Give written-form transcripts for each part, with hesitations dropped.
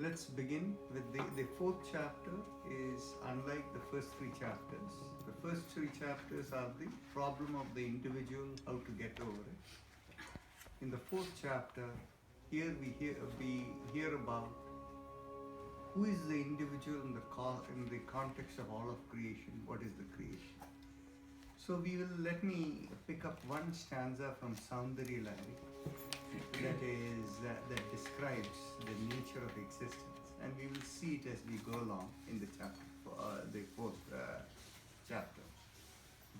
Let's begin with the fourth chapter is unlike the first three chapters. The first three chapters are the problem of the individual, how to get over it. In the fourth chapter, here we hear about who is the individual in the context of all of creation. What is the creation? So let me pick up one stanza from Soundarya Lahari that describes the nature of existence, and we will see it as we go along in the chapter, the fourth chapter.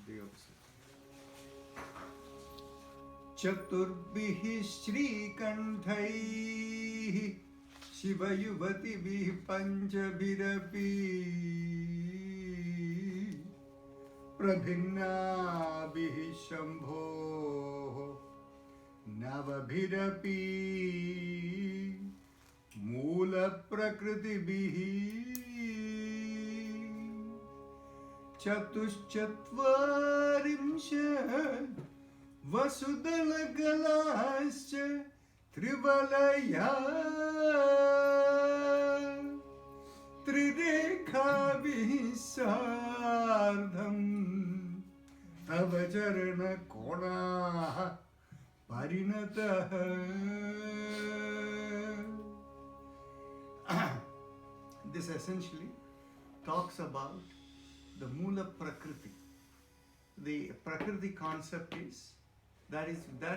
The Chaturbihi Shrikandhaihi Shivayuvatibihi Panchabhirapi Prabhinnabihi Shambho Navabhirapi Moola Prakritibihi Chatushchatvarimsha Vasudalagalascha Trivalaya Trirekhabihi Sardham Avacharana Kona Parinataha. This essentially talks about the Moola Prakriti. The Prakriti concept is that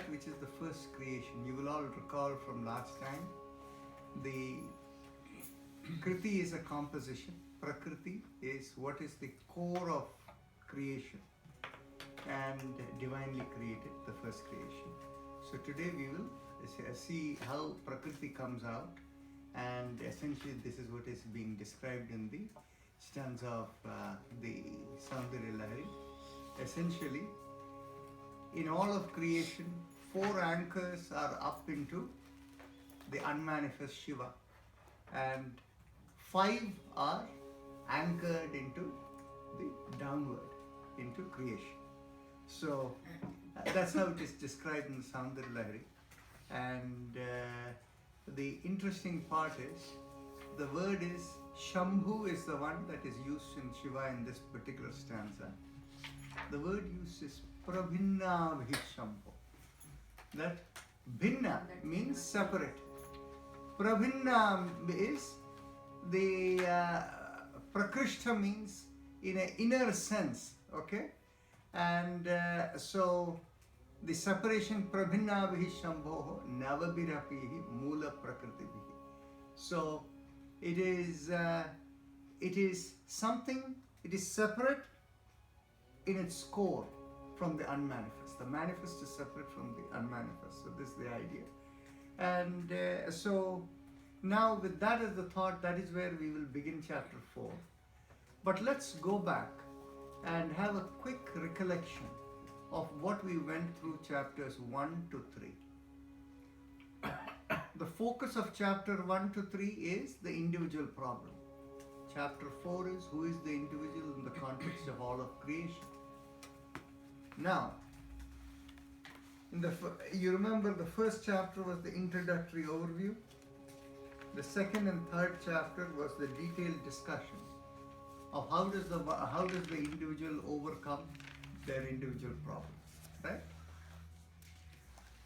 which is the first creation. You will all recall from last time, the Kriti is a composition. Prakriti is what is the core of creation and divinely created, the first creation. So today we will see how Prakriti comes out, and essentially this is what is being described in the stanza of the Soundarya Lahari. Essentially, in all of creation, 4 anchors are up into the unmanifest Shiva, and 5 are anchored into the downward, into creation. So that's how it is described in Soundarya Lahari. And the interesting part is, the word is Shambhu is the one that is used in Shiva in this particular stanza. The word used is Prabhinnabihi Shambho. That Bhinna means separate. Prabhinna is the Prakrishta means in an inner sense, okay? And so the separation Prabhinnabihi Shambho Navabhirapihi Moola Prakritibihi. So it is something, it is separate in its core from the unmanifest. The manifest is separate from the unmanifest. So this is the idea. And so now with that as the thought, that is where we will begin chapter 4. But let's go back and have a quick recollection of what we went through chapters 1 to 3. The focus of chapter 1 to 3 is the individual problem. Chapter 4 is who is the individual in the context of all of creation. Now, you remember the first chapter was the introductory overview. The second and third chapter was the detailed discussion of how does the individual overcome their individual problems, right?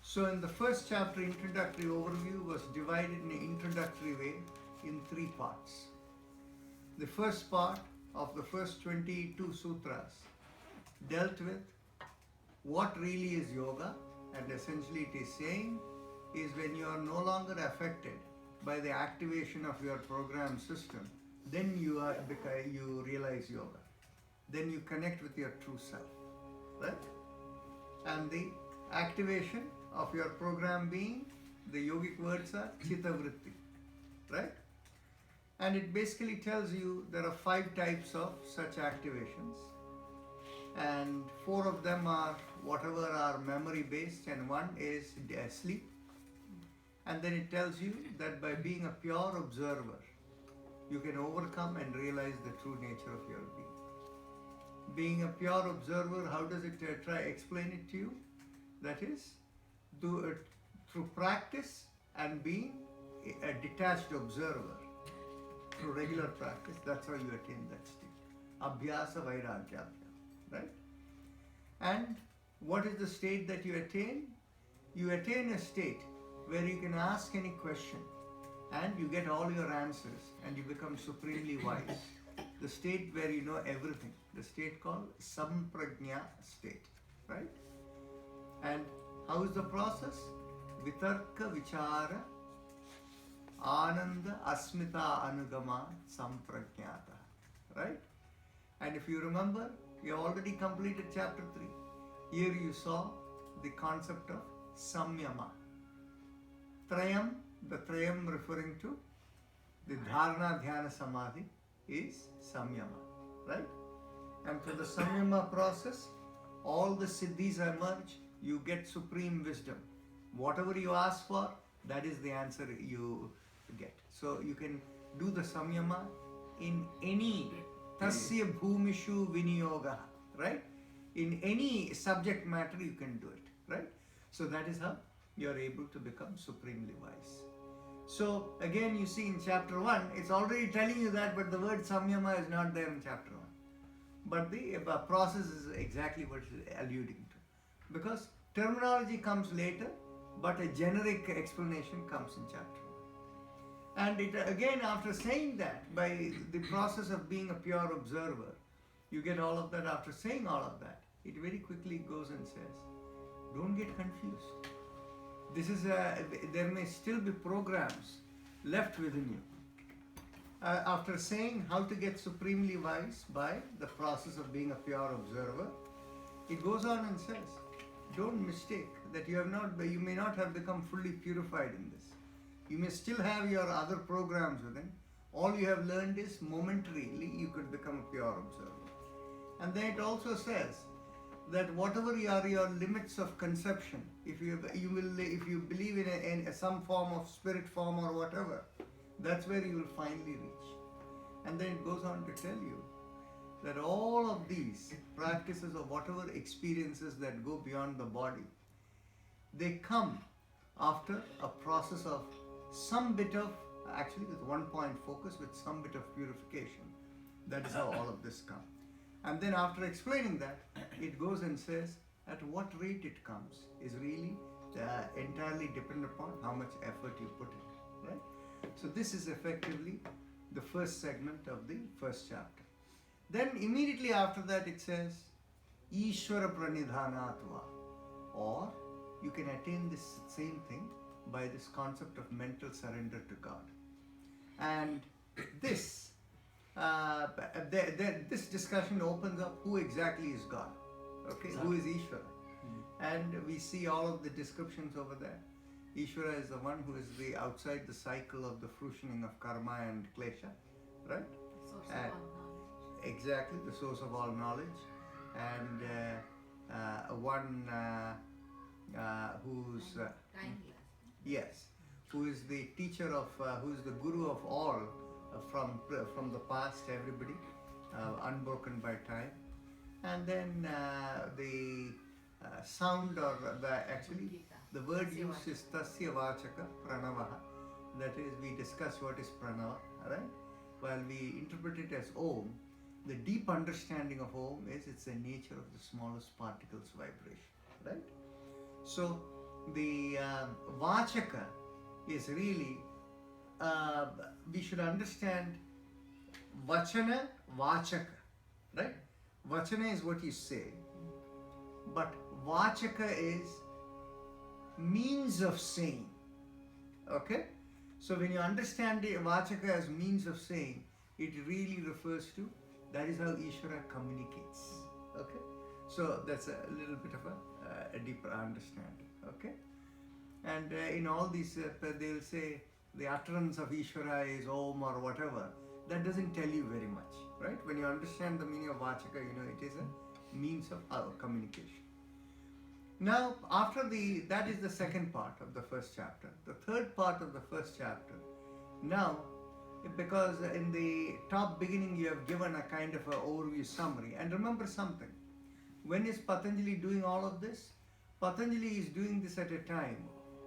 So in the first chapter, introductory overview was divided in an introductory way in 3 parts. The first part of the first 22 sutras dealt with what really is yoga, and essentially it is saying is when you are no longer affected by the activation of your program system, then you realize yoga. Then you connect with your true self, right? And the activation of your program being, the yogic words are Chitta Vritti, right? And it basically tells you there are 5 types of such activations, and 4 of them are whatever are memory based, and 1 is sleep. And then it tells you that by being a pure observer, you can overcome and realize the true nature of your being. Being a pure observer, how does it explain it to you? That is, do it through practice and being a detached observer. through regular practice, that's how you attain that state. Abhyasa vairagya, right? And what is the state that you attain? You attain a state where you can ask any question and you get all your answers and you become supremely wise. The state where you know everything. The state called samprajna state, right? And how is the process? Vitarka vichara ananda asmita anugama samprajnata, right? And if you remember, you have already completed chapter 3. Here you saw the concept of samyama. Trayam, the Trayam referring to the dharana dhyana samadhi is samyama, right? And for the samyama process, all the siddhis emerge, you get supreme wisdom. Whatever you ask for, that is the answer you get. So you can do the samyama in any tasya bhumishu viniyoga, right? In any subject matter you can do it, right? So that is how you are able to become supremely wise. So again you see in chapter 1, it's already telling you that, but the word samyama is not there in chapter 1. But the process is exactly what it is alluding to. Because terminology comes later, but a generic explanation comes in chapter 1. And it again, after saying that, by the process of being a pure observer, you get all of that. After saying all of that, it very quickly goes and says, don't get confused. This is there may still be programs left within you. After saying how to get supremely wise by the process of being a pure observer, it goes on and says, don't mistake that you may not have become fully purified in this. You may still have your other programs within. All you have learned is momentarily you could become a pure observer. And then it also says that whatever are your limits of conception, if you believe in some form of spirit form or whatever, that's where you will finally reach. And then it goes on to tell you that all of these practices or whatever experiences that go beyond the body, they come after a process of some bit of, actually with one point focus, with some bit of purification. That is how all of this comes. And then after explaining that, it goes and says at what rate it comes is really entirely dependent upon how much effort you put in, right? So this is effectively the first segment of the first chapter. Then immediately after that it says Ishvara pranidhanatva, or you can attain this same thing by this concept of mental surrender to God. And this this discussion opens up who exactly is God, okay? Who is Ishvara? And we see all of the descriptions over there. Ishvara is the one who is the outside the cycle of the fruitioning of karma and klesha, right? The source of all knowledge. Exactly, the source of all knowledge, and one who's yes, who is the teacher of, who is the guru of all, from the past, everybody, unbroken by time. And then the sound, or actually the word used is tasya vachaka pranavaha. That is, we discuss what is pranava, right? While we interpret it as Om, the deep understanding of Om is it's the nature of the smallest particles vibration, right? So the vachaka is really, we should understand vachana, vachaka, right? Vachana is what you say, but vachaka is means of saying, okay? So when you understand the vachaka as means of saying, it really refers to, that is how Ishvara communicates, okay? So that's a little bit of a deeper understanding, okay? And in all these, they'll say the utterance of Ishvara is Om or whatever. That doesn't tell you very much, right? When you understand the meaning of vachaka, you know it is a means of our communication. Now, after that is the second part of the first chapter. The third part of the first chapter, now, because in the top beginning you have given a kind of an overview summary. And remember something, when is Patanjali doing all of this? Patanjali is doing this at a time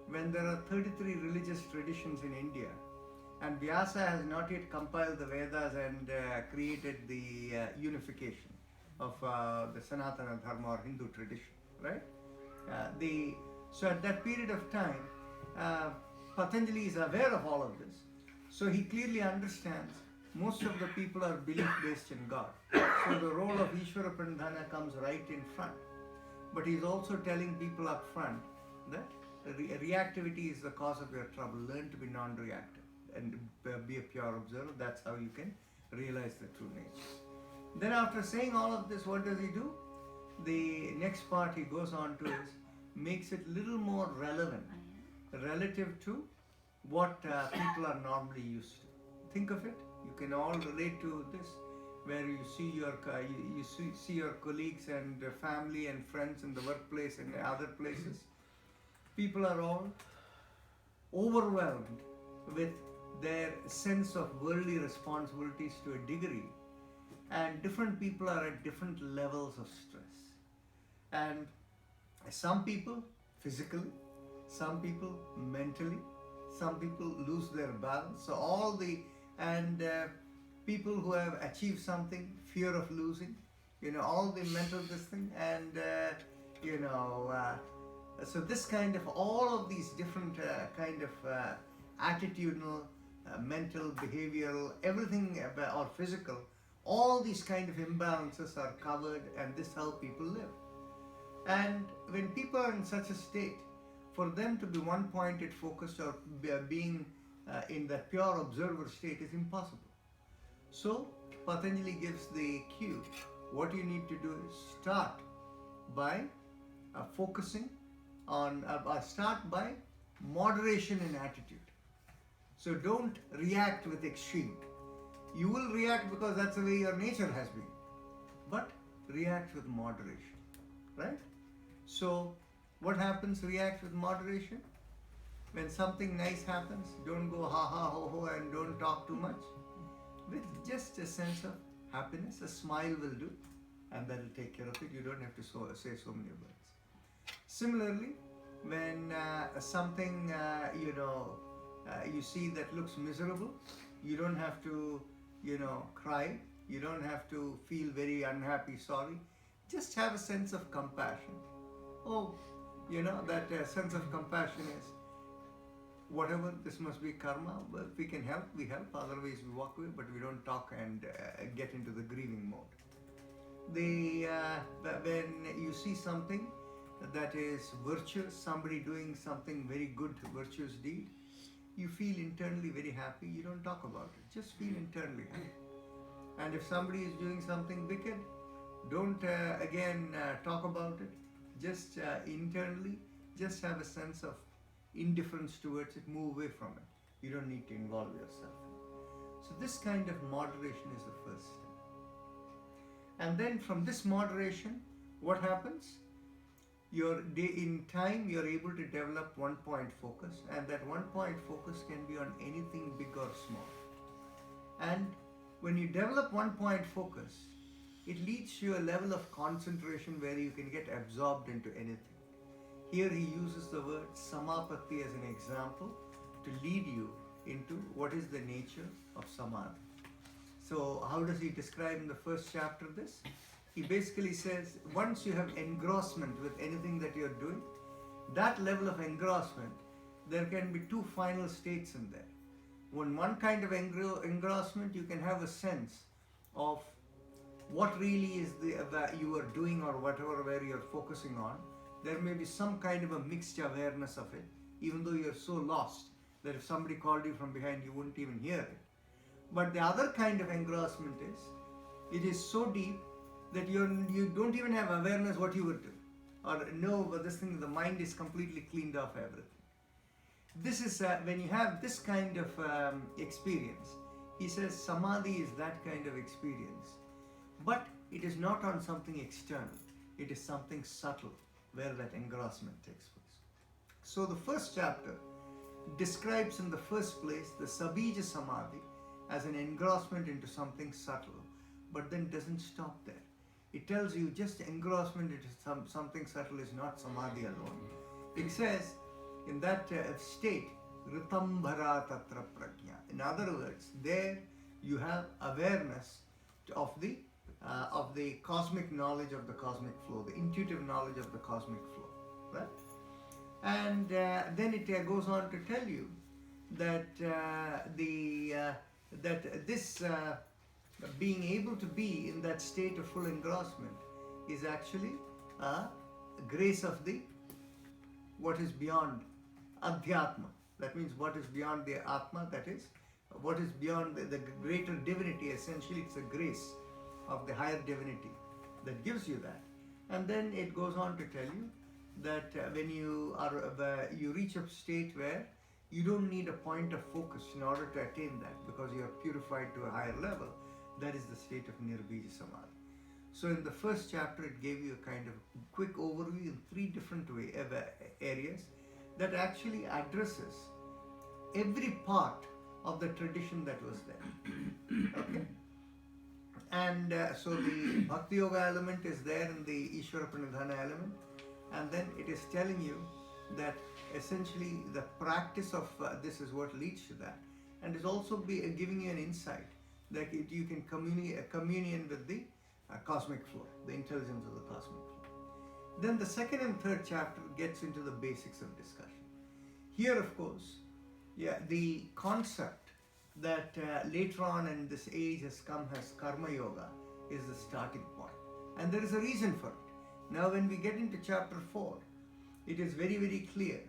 when there are 33 religious traditions in India, And Vyasa has not yet compiled the Vedas and created the unification of the Sanatana Dharma or Hindu tradition, right? So at that period of time, Patanjali is aware of all of this. So he clearly understands most of the people are belief-based in God. So the role of Ishvara Pranidhana comes right in front. But he's also telling people up front that reactivity is the cause of your trouble. Learn to be non-reactive and be a pure observer. That's how you can realize the true nature. Then after saying all of this, what does he do? The next part he goes on to is makes it little more relevant relative to what people are normally used to. Think of it. You can all relate to this, where you see your see your colleagues and family and friends in the workplace and other places. People are all overwhelmed with their sense of worldly responsibilities to a degree, and different people are at different levels of stress. And some people physically, some people mentally, some people lose their balance. So all the people who have achieved something, fear of losing, all the mental this thing, and so this kind of all of these different kind of attitudinal, mental, behavioral, everything or physical, all these kind of imbalances are covered, and this is how people live. And when people are in such a state, for them to be one-pointed, focused, or being in that pure observer state is impossible. So Patanjali gives the cue. What you need to do is start by focusing on, start by moderation in attitude. So don't react with extreme. You will react because that's the way your nature has been. But react with moderation, right? So what happens? React with moderation. When something nice happens, don't go ha ha ho ho and don't talk too much. With just a sense of happiness, a smile will do, and that will take care of it. You don't have to say so many words. Similarly, when something you see that looks miserable, you don't have to cry. You don't have to feel very unhappy, sorry. Just have a sense of compassion. Oh, that sense of compassion is, whatever, this must be karma. Well, if we can help, we help. Otherwise, we walk away, but we don't talk and get into the grieving mode. When you see something that is virtuous, somebody doing something very good, virtuous deed, you feel internally very happy. You don't talk about it. Just feel internally happy. And if somebody is doing something wicked, don't talk about it. Just internally, just have a sense of indifference towards it, move away from it. You don't need to involve yourself. So this kind of moderation is the first step. And then from this moderation, what happens? In time, you're able to develop one-point focus, and that one-point focus can be on anything big or small. And when you develop one-point focus, it leads to a level of concentration where you can get absorbed into anything. Here he uses the word samapatti as an example to lead you into what is the nature of samadhi. So how does he describe in the first chapter this? He basically says, once you have engrossment with anything that you're doing, that level of engrossment, there can be two final states in there. When one kind of engrossment, you can have a sense of what really is that you are doing or whatever where you're focusing on. There may be some kind of a mixed awareness of it, even though you're so lost that if somebody called you from behind, you wouldn't even hear it. But the other kind of engrossment is, it is so deep that you don't even have awareness what you were doing. Or no, but this thing, the mind is completely cleaned off everything. This is, when you have this kind of experience, he says samadhi is that kind of experience. But it is not on something external. It is something subtle where that engrossment takes place. So the first chapter describes in the first place the sabija samadhi as an engrossment into something subtle, but then doesn't stop there. It tells you just engrossment into something subtle is not samadhi alone. It says in that state, ritambhara tatra prajna, In other words, there you have awareness of the cosmic knowledge of the cosmic flow, the intuitive knowledge of the cosmic flow, right? And then it goes on to tell you that this being able to be in that state of full engrossment is actually a grace of the what is beyond Adhyatma. That means what is beyond the Atma, that is what is beyond the greater divinity. Essentially, it's a grace of the higher divinity that gives you that. And then it goes on to tell you that when you reach a state where you don't need a point of focus in order to attain that, because you are purified to a higher level. That is the state of Nirbija Samadhi. So in the first chapter, it gave you a kind of quick overview in 3 different areas that actually addresses every part of the tradition that was there. Okay. And so the Bhakti Yoga element is there in the Ishvara Pranidhana element, and then it is telling you that essentially the practice of this is what leads to that, and is also giving you an insight that you can communion with the cosmic flow, the intelligence of the cosmic flow. Then the second and third chapter gets into the basics of discussion. Here, of course, the concept that later on in this age has come as Karma Yoga is the starting point. And there is a reason for it. Now when we get into chapter 4, it is very, very clear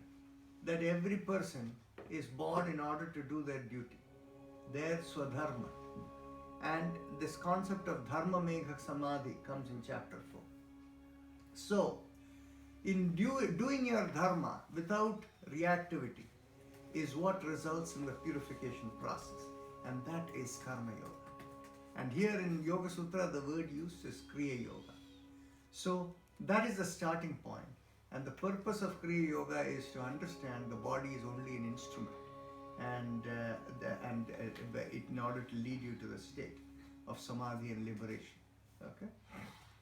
that every person is born in order to do their duty, their swadharma. And this concept of dharma megha samadhi comes in chapter 4. So, in doing your dharma without reactivity is what results in the purification process, and that is karma yoga. And here in Yoga Sutra, the word used is Kriya Yoga. So that is the starting point, and the purpose of Kriya Yoga is to understand the body is only an instrument, and in order to lead you to the state of samadhi and liberation. Okay,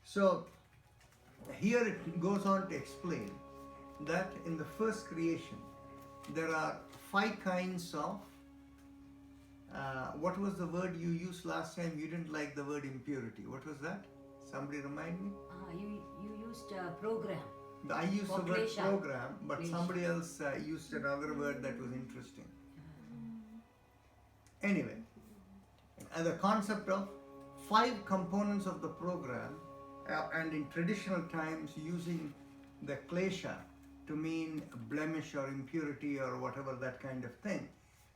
so here it goes on to explain that in the first creation there are 5 kinds of what was the word you used last time? You didn't like the word impurity. What was that? Somebody remind me? You used program. I used the word Klesha. program, but Klesha. somebody else used another word that was interesting. Anyway, the concept of 5 components of the program, and in traditional times using the klesha to mean blemish or impurity or whatever, that kind of thing.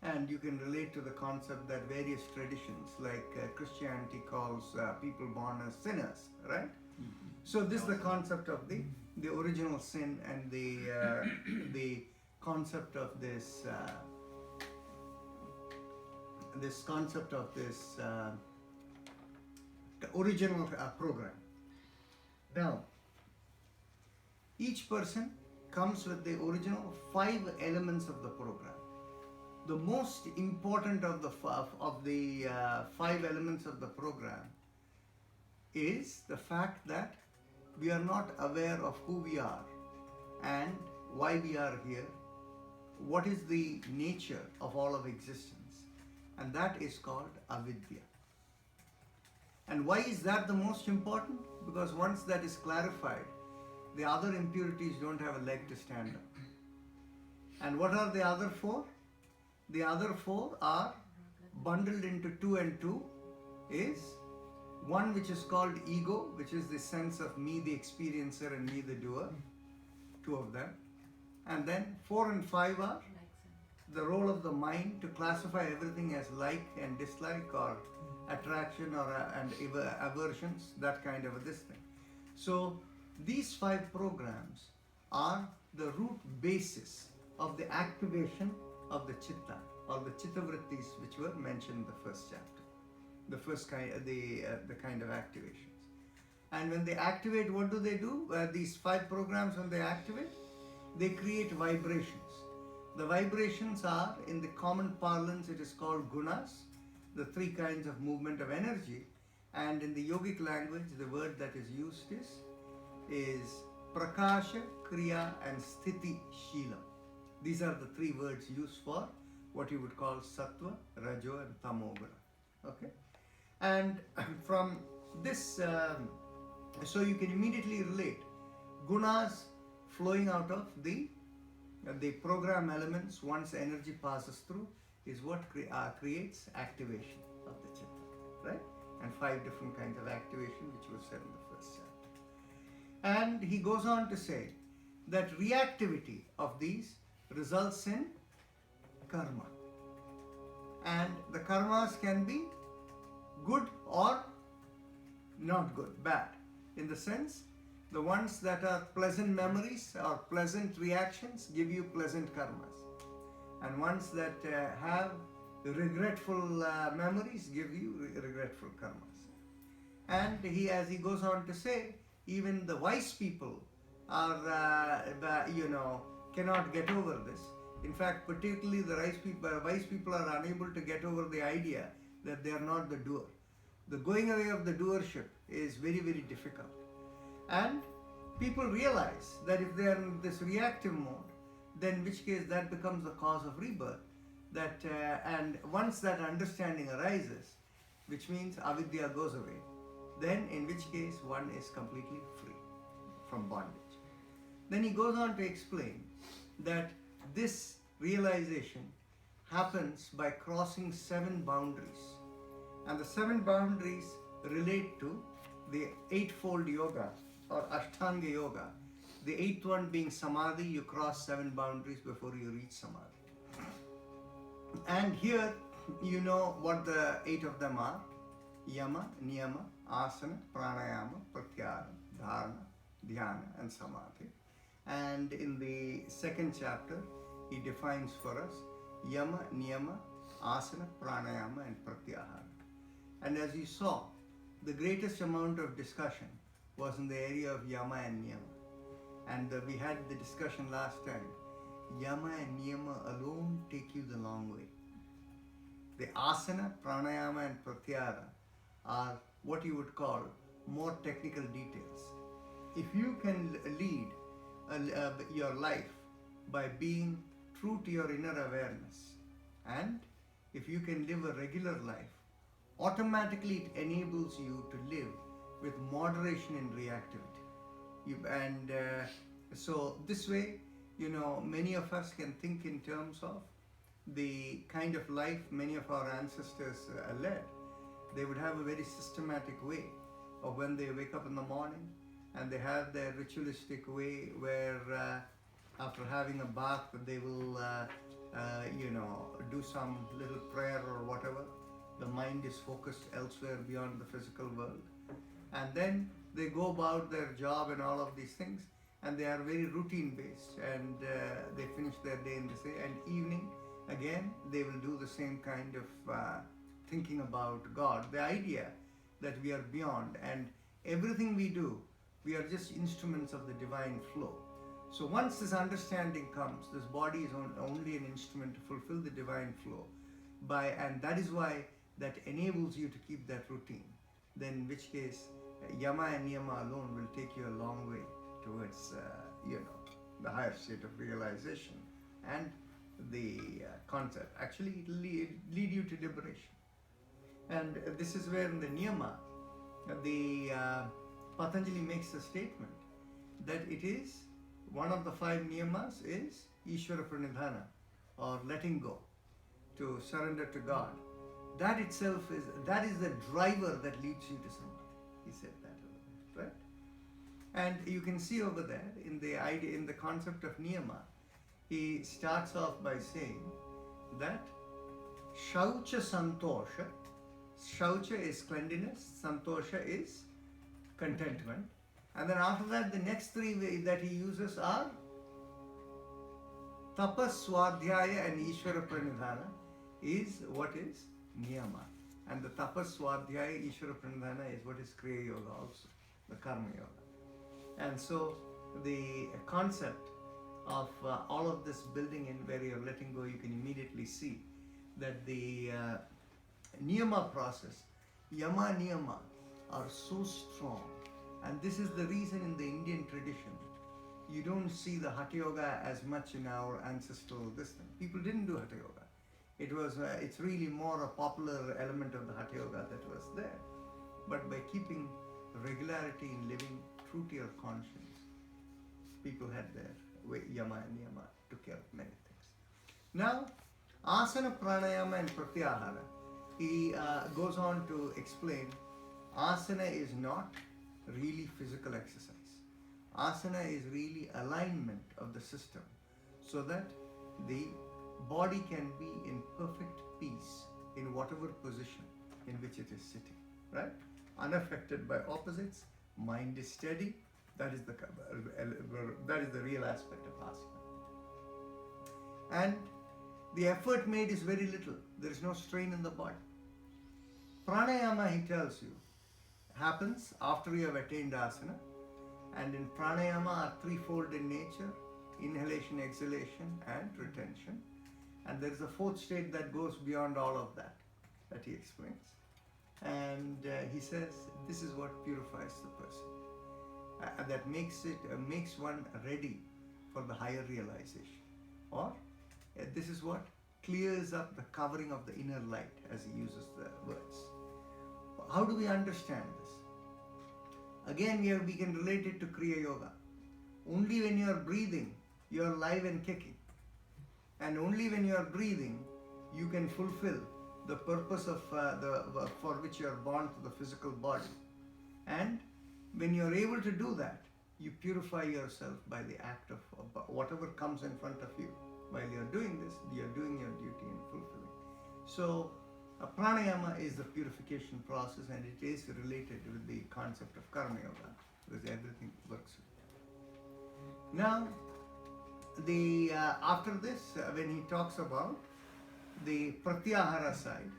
And you can relate to the concept that various traditions like Christianity calls people born as sinners, right? So this is the concept of the original sin, and the concept of this concept of this original program. Now, each person comes with the original 5 elements of the program. The most important of the 5 elements of the program is the fact that we are not aware of who we are and why we are here, what is the nature of all of existence, and that is called avidya. And why is that the most important? Because once that is clarified, the other impurities don't have a leg to stand on. And what are the other 4? The other 4 are bundled into 2 and 2 is one which is called ego, which is the sense of me the experiencer and me the doer, 2 of them. And then 4 and 5 are the role of the mind to classify everything as like and dislike, or attraction and aversions, that kind of a this thing. So these 5 programs are the root basis of the activation of the chitta, or the chitta vrittis, which were mentioned in the first chapter, the first kind, the kind of activations. And when they activate, what do? These 5 programs, when they activate, they create vibrations. The vibrations are, in the common parlance, it is called gunas, the 3 kinds of movement of energy. And in the yogic language, the word that is used is prakasha, kriya, and sthiti, shila. These are the 3 words used for what you would call sattva, rajo and tamo guna. Okay? And from this, so you can immediately relate gunas flowing out of the program elements once energy passes through is what creates activation of the chitta, right? And 5 different kinds of activation which was said in the first chapter. And he goes on to say that reactivity of these results in karma. And the karmas can be good or not good, bad. In the sense, the ones that are pleasant memories or pleasant reactions give you pleasant karmas. And ones that have regretful memories give you regretful karmas. And as he goes on to say, even the wise people are, cannot get over this. In fact, particularly the wise people are unable to get over the idea that they are not the doer. The going away of the doership is very, very difficult. And people realize that if they are in this reactive mode, then in which case that becomes the cause of rebirth. And once that understanding arises, which means avidya goes away, then in which case one is completely free from bondage. Then he goes on to explain that this realization happens by crossing 7 boundaries. And the 7 boundaries relate to the 8-fold yoga or Ashtanga yoga. The 8th one being samadhi, you cross 7 boundaries before you reach samadhi. And here you know what the 8 of them are: yama, niyama, asana, pranayama, pratyahara, dharana, dhyana and samadhi. And in the 2nd chapter, he defines for us yama, niyama, asana, pranayama and pratyahara. And as you saw, the greatest amount of discussion was in the area of yama and niyama. And we had the discussion last time. Yama and niyama alone take you the long way. The asana, pranayama and pratyahara are what you would call more technical details. If you can lead your life by being true to your inner awareness, and if you can live a regular life, automatically it enables you to live with moderation in reactivity. So this way, many of us can think in terms of the kind of life many of our ancestors led. They would have a very systematic way of when they wake up in the morning, and they have their ritualistic way where after having a bath they will do some little prayer or whatever. The mind is focused elsewhere beyond the physical world, and then they go about their job and all of these things, and they are very routine based, and they finish their day in the same, and evening again they will do the same kind of thinking about God, the idea that we are beyond, and everything we do, we are just instruments of the divine flow. So once this understanding comes, this body is only an instrument to fulfill the divine flow, and that is why that enables you to keep that routine. Then in which case yama and niyama alone will take you a long way towards the higher state of realization, and the concept actually it will lead you to liberation. And this is where in the niyama the Patanjali makes a statement that it is one of the 5 niyamas is Ishvara Pranidhana, or letting go, to surrender to God. That itself is the driver that leads you to samadhi. He said that over there, right? And you can see over there in the concept of niyama, he starts off by saying that shaucha santosha. Shaucha is cleanliness, santosha is contentment, and then after that the next 3 that he uses are tapas, swadhyaya and ishvara pranidhana is what is niyama, and the tapas, swadhyaya, ishvara pranidhana is what is kriya yoga also, the karma yoga. And so the concept of all of this building in where you're letting go, you can immediately see that the niyama process, yama niyama, are so strong. And this is the reason in the Indian tradition you don't see the Hatha Yoga as much in our ancestral this thing. People didn't do Hatha Yoga. It's really more a popular element of the Hatha Yoga that was there. But by keeping regularity in living true to your conscience, people had their way, yama and niyama, took care of many things. Now, asana, pranayama and pratyahara, he goes on to explain, asana is not really physical exercise. Asana is really alignment of the system so that the body can be in perfect peace in whatever position in which it is sitting, right? Unaffected by opposites, mind is steady. That is the real aspect of asana. And the effort made is very little. There is no strain in the body. Pranayama, he tells you, happens after you have attained asana. And in pranayama are threefold in nature: inhalation, exhalation, and retention. And there is a fourth state that goes beyond all of that he explains. And he says this is what purifies the person. That makes one ready for the higher realization. Or this is what clears up the covering of the inner light, as he uses the words. How do we understand this? Again, we can relate it to Kriya Yoga. Only when you are breathing, you are live and kicking. And only when you are breathing, you can fulfill the purpose of for which you are born to the physical body. And when you are able to do that, you purify yourself by the act of whatever comes in front of you. While you are doing this, you are doing your duty and fulfilling. So, pranayama is the purification process, and it is related with the concept of karma yoga, because everything works with it. Now, after this, when he talks about the pratyahara side,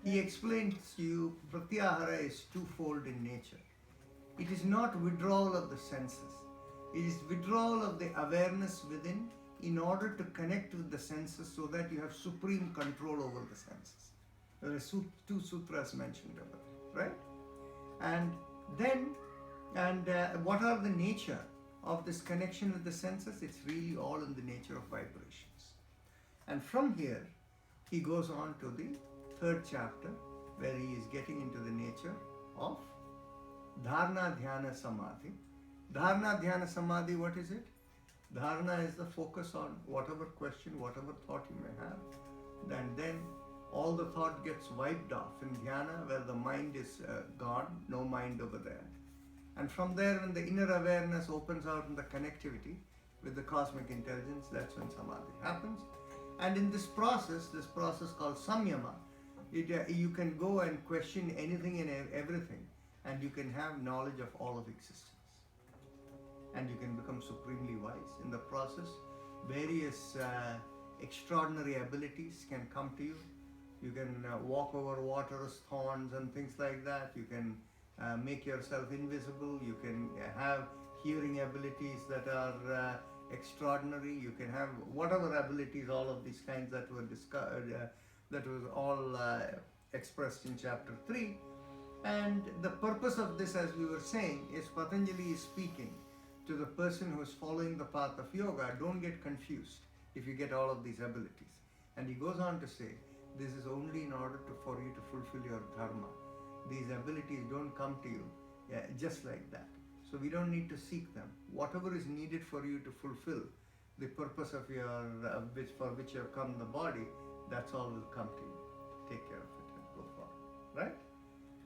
he explains to you pratyahara is twofold in nature. It is not withdrawal of the senses. It is withdrawal of the awareness within in order to connect with the senses so that you have supreme control over the senses. There are two sutras mentioned about it, right? And then, what are the nature of this connection with the senses? It's really all in the nature of vibrations. And from here, he goes on to the third chapter, where he is getting into the nature of Dharana, Dhyana, Samadhi. Dharana, Dhyana, Samadhi, what is it? Dharana is the focus on whatever question, whatever thought you may have. And then all the thought gets wiped off in dhyana, where the mind is gone, no mind over there. And from there, when the inner awareness opens out in the connectivity with the cosmic intelligence, that's when samadhi happens. And in this process called samyama, you can go and question anything and everything, and you can have knowledge of all of existence. And you can become supremely wise. In the process, various extraordinary abilities can come to you. You can walk over water's thorns and things like that. You can make yourself invisible. You can have hearing abilities that are extraordinary. You can have whatever abilities, all of these kinds that were discussed, that was all expressed in chapter 3. And the purpose of this, as we were saying, is Patanjali is speaking to the person who is following the path of yoga. Don't get confused if you get all of these abilities. And he goes on to say, this is only in order for you to fulfill your dharma. These abilities don't come to you just like that. So we don't need to seek them. Whatever is needed for you to fulfill the purpose of your for which you have come in the body, that's all will come to you. Take care of it and go forward. Right?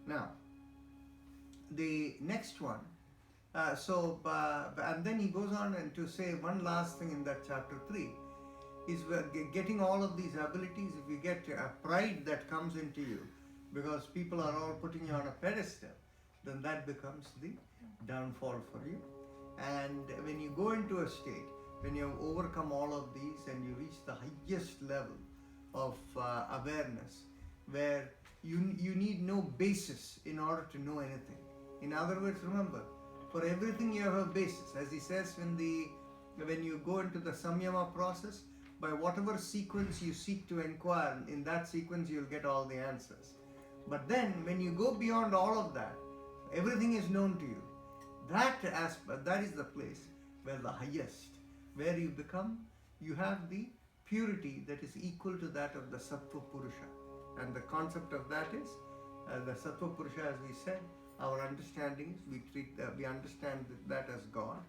Now, the next one. And then he goes on and to say one last thing in that chapter 3 is getting all of these abilities. If you get pride that comes into you because people are all putting you on a pedestal, then that becomes the downfall for you. And when you go into a state, when you have overcome all of these and you reach the highest level of awareness, where you need no basis in order to know anything. In other words, remember, for everything you have a basis. As he says, when you go into the samyama process, by whatever sequence you seek to inquire, in that sequence you'll get all the answers. But then when you go beyond all of that, everything is known to you. That is the place where the highest, where you have the purity that is equal to that of the Sattva Purusha. And the concept of that is the Sattva Purusha, as we said, our understanding is we understand that as God.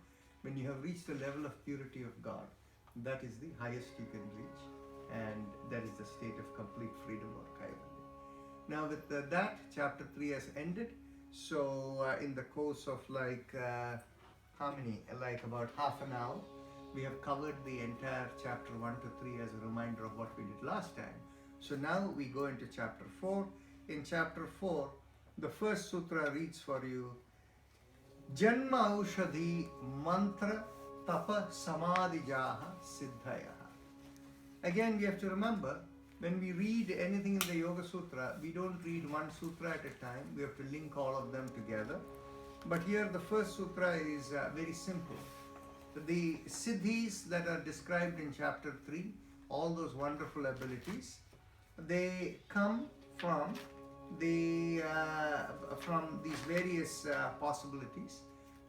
When you have reached the level of purity of God, that is the highest you can reach, and that is the state of complete freedom or kaivalya. Now with that, chapter 3 has ended. So in the course of about half an hour, we have covered the entire chapter 1 to 3 as a reminder of what we did last time. So now we go into chapter 4. In chapter 4, the first sutra reads for you, Janma Aushadhi Mantra Tapa Samadhijaha Siddhayaha. Again, we have to remember, when we read anything in the Yoga Sutra, we don't read one sutra at a time. We have to link all of them together. But here the first sutra is very simple. The siddhis that are described in chapter 3, all those wonderful abilities, they come from these various possibilities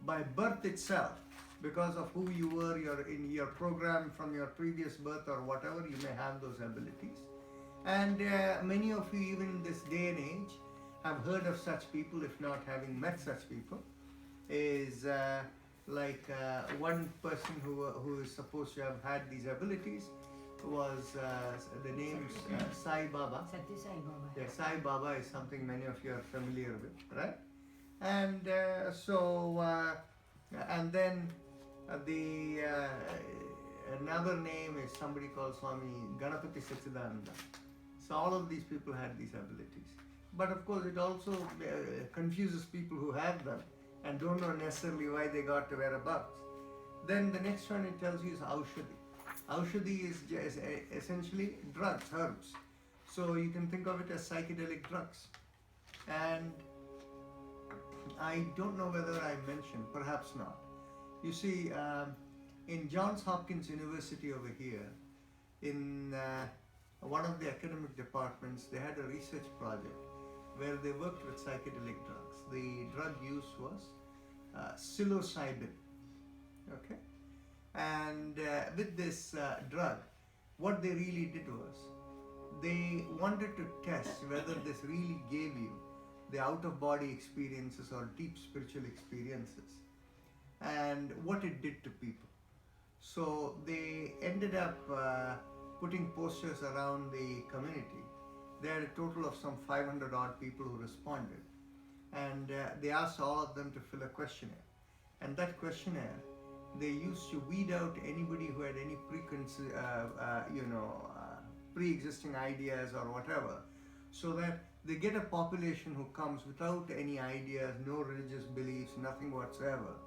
by birth itself. Because of who you were, in your program from your previous birth or whatever, you may have those abilities. And many of you, even in this day and age, have heard of such people, if not having met such people. Is one person who is supposed to have had these abilities was the name Sai Baba. Satya Sai Baba. Yeah, Sai Baba is something many of you are familiar with, right? And and then another name is somebody called Swami Ganapati Sachidananda. So all of these people had these abilities. But of course it also confuses people who have them and don't know necessarily why they got to whereabouts. Then the next one it tells you is Aushadhi. Aushadhi is essentially drugs, herbs. So you can think of it as psychedelic drugs. And I don't know whether I mentioned, perhaps not. You see, in Johns Hopkins University over here, in one of the academic departments, they had a research project where they worked with psychedelic drugs. The drug use was psilocybin, okay? And with this drug, what they really did was, they wanted to test whether this really gave you the out-of-body experiences or deep spiritual experiences, and what it did to people. So they ended up putting posters around the community. They had a total of some 500 odd people who responded, and they asked all of them to fill a questionnaire. And that questionnaire, they used to weed out anybody who had any pre-existing ideas or whatever, so that they get a population who comes without any ideas, no religious beliefs, nothing whatsoever.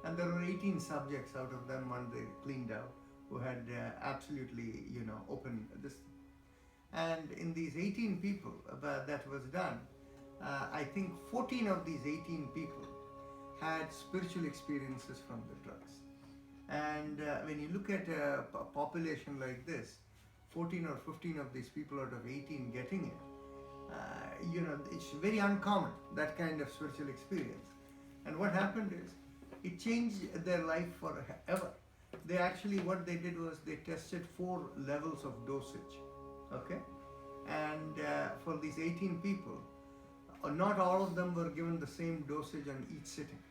And there were 18 subjects out of them, one they cleaned out, who had absolutely, open this. And in these 18 people that was done, I think 14 of these 18 people had spiritual experiences from the drugs. And when you look at a population like this, 14 or 15 of these people out of 18 getting it, it's very uncommon, that kind of spiritual experience. And what happened is, it changed their life forever. They actually, what they did was, they tested 4 levels of dosage, okay? And for these 18 people, not all of them were given the same dosage on each sitting.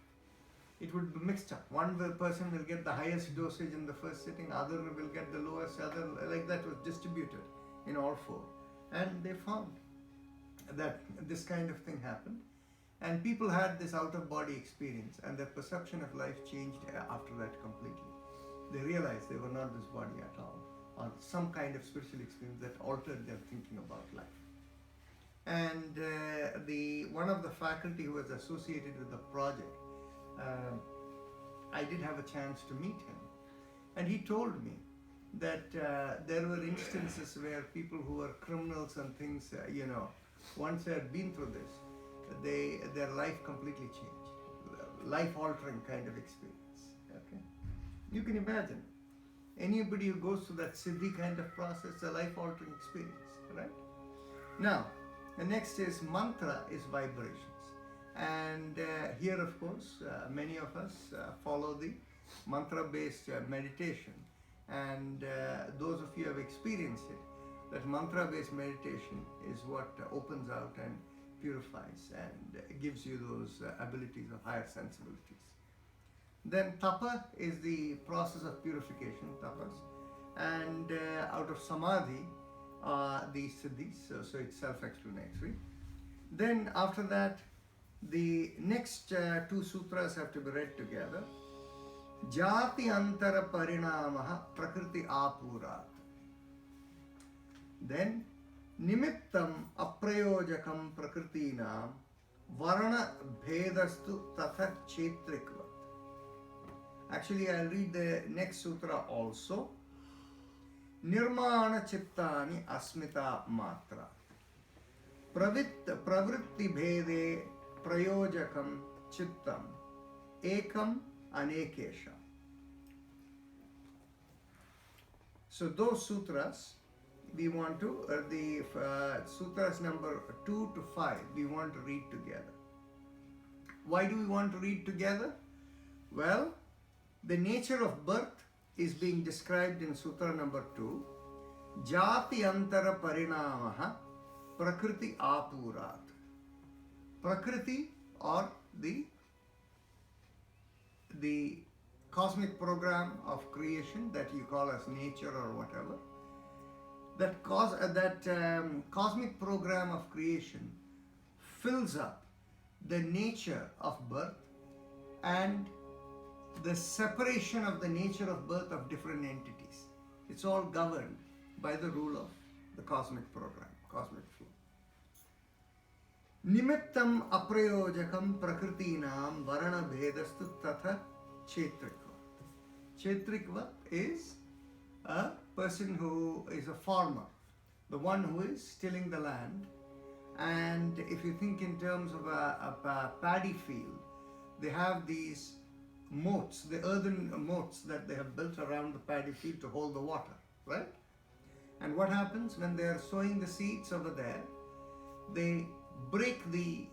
It would be mixed up. One person will get the highest dosage in the first sitting, other will get the lowest, other, like that was distributed in all 4. And they found that this kind of thing happened. And people had this out-of-body experience, and their perception of life changed after that completely. They realized they were not this body at all, or some kind of spiritual experience that altered their thinking about life. And one of the faculty who was associated with the project, I did have a chance to meet him, and he told me that there were instances where people who were criminals and things, once they had been through this, their life completely changed, life-altering kind of experience. Okay, you can imagine anybody who goes through that siddhi kind of process, a life-altering experience, right? Now, the next is mantra, is vibrations, and here, of course, many of us follow the mantra-based meditation, and those of you who have experienced it, that mantra-based meditation is what opens out and purifies and gives you those abilities of higher sensibilities. Then tapa is the process of purification, tapas, and out of samadhi, the siddhis, so it's self-explanatory. Then after that, the next two sutras have to be read together. Jati antara parinamaha prakriti apurat. Then nimittam aprayojakam prakritinam varana bhedastu tatha chetrikvat. Actually, I'll read the next sutra also. Nirmana chittani asmita matra. Pravritti bhede prayojakam chittam ekam anekesha. So those sutras we want to, the sutras number 2 to 5, we want to read together. Why do we want to read together? Well, the nature of birth is being described in sutra number 2. Jati antara parinamaha prakriti apurat. Prakriti, or the cosmic program of creation that you call as nature or whatever, that cosmic program of creation fills up the nature of birth and the separation of the nature of birth of different entities. It's all governed by the rule of the cosmic program, cosmic flow. Nimittam aprayojakam prakritinam varana bhedastu tatha chetrikva. Chetrikva is a person who is a farmer, the one who is tilling the land. And if you think in terms of a paddy field, they have these moats, the earthen moats that they have built around the paddy field to hold the water, right? And what happens when they are sowing the seeds over there? They break the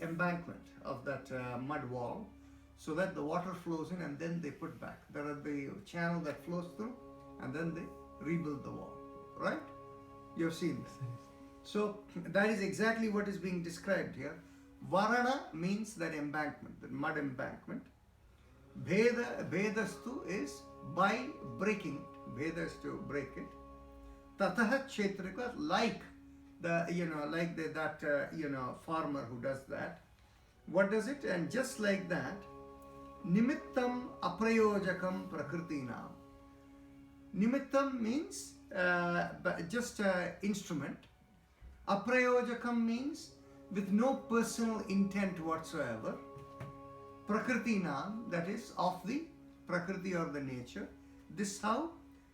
embankment of that mud wall so that the water flows in, and then they put back. There are the channel that flows through, and then they rebuild the wall, right? You have seen this. So that is exactly what is being described here. Varana means that embankment, the mud embankment. Bhedastu is by breaking it. Bheda is to break it. Tataha chetrika, like the farmer who does that. What does it? And just like that, nimittam aprayojakam prakritinam. Nimittam means just instrument. Aprayojakam means with no personal intent whatsoever. Prakritinam, that is of the prakriti or the nature. This how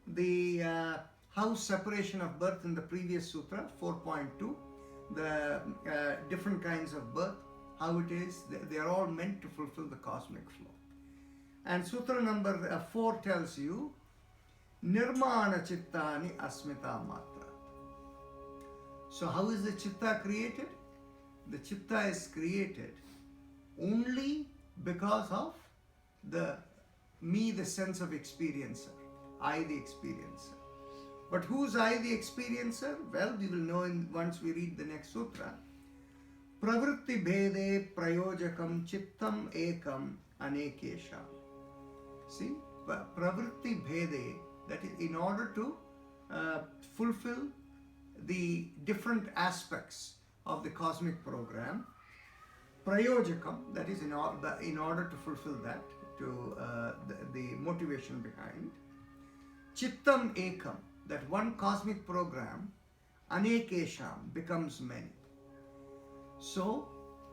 the separation of birth in the previous sutra 4.2, the different kinds of birth, how it is, they are all meant to fulfill the cosmic flow. And sutra number 4 tells you nirmana chittani asmita matra. So how is the chitta created? The chitta is created only because of the sense of experiencer, I the experiencer. But who's I the experiencer? Well, we will know once we read the next sutra. Pravritti bhede prayojakam chittam ekam anekesha. See, pravritti bhede, that is in order to fulfill the different aspects of the cosmic program. Prayojakam, that is in order to fulfill that, to the motivation behind. Chittam ekam, that one cosmic program, anekesham, becomes many. So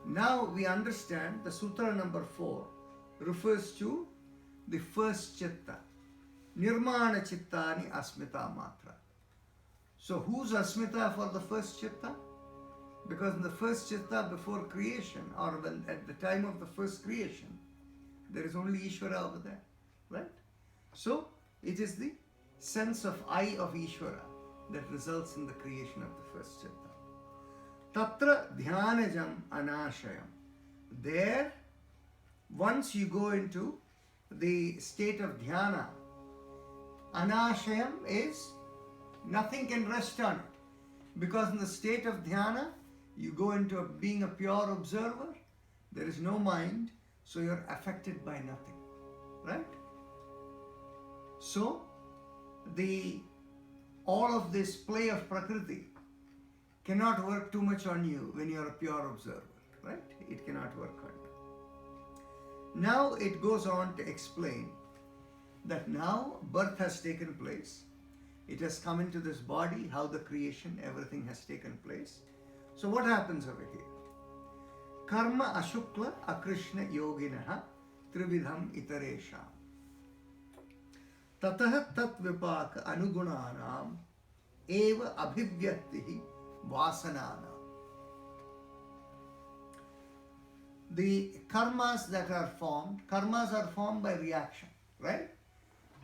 now we understand the sutra number 4 refers to the first chitta. Nirmana chittani asmita matra. So who's asmita for the first chitta? Because in the first chitta before creation, or when at the time of the first creation, there is only Ishvara over there, right? So it is the sense of I of Ishvara that results in the creation of the first chitta. Tatra dhyanajam anashayam. There, once you go into the state of dhyana, Anashayam is nothing can rest on it. Because in the state of dhyana, you go into being a pure observer, there is no mind, so you're affected by nothing. Right? So, all of this play of Prakriti cannot work too much on you when you're a pure observer. Right? It cannot work on you. Now it goes on to explain that now birth has taken place. It has come into this body, how the creation, everything has taken place. So what happens over here? Karma ashukla akrishna yoginaha trividham itaresham. Tatah tat vipaka anugunanam eva abhivyaktihi vasananam. The karmas that are formed by reaction, right?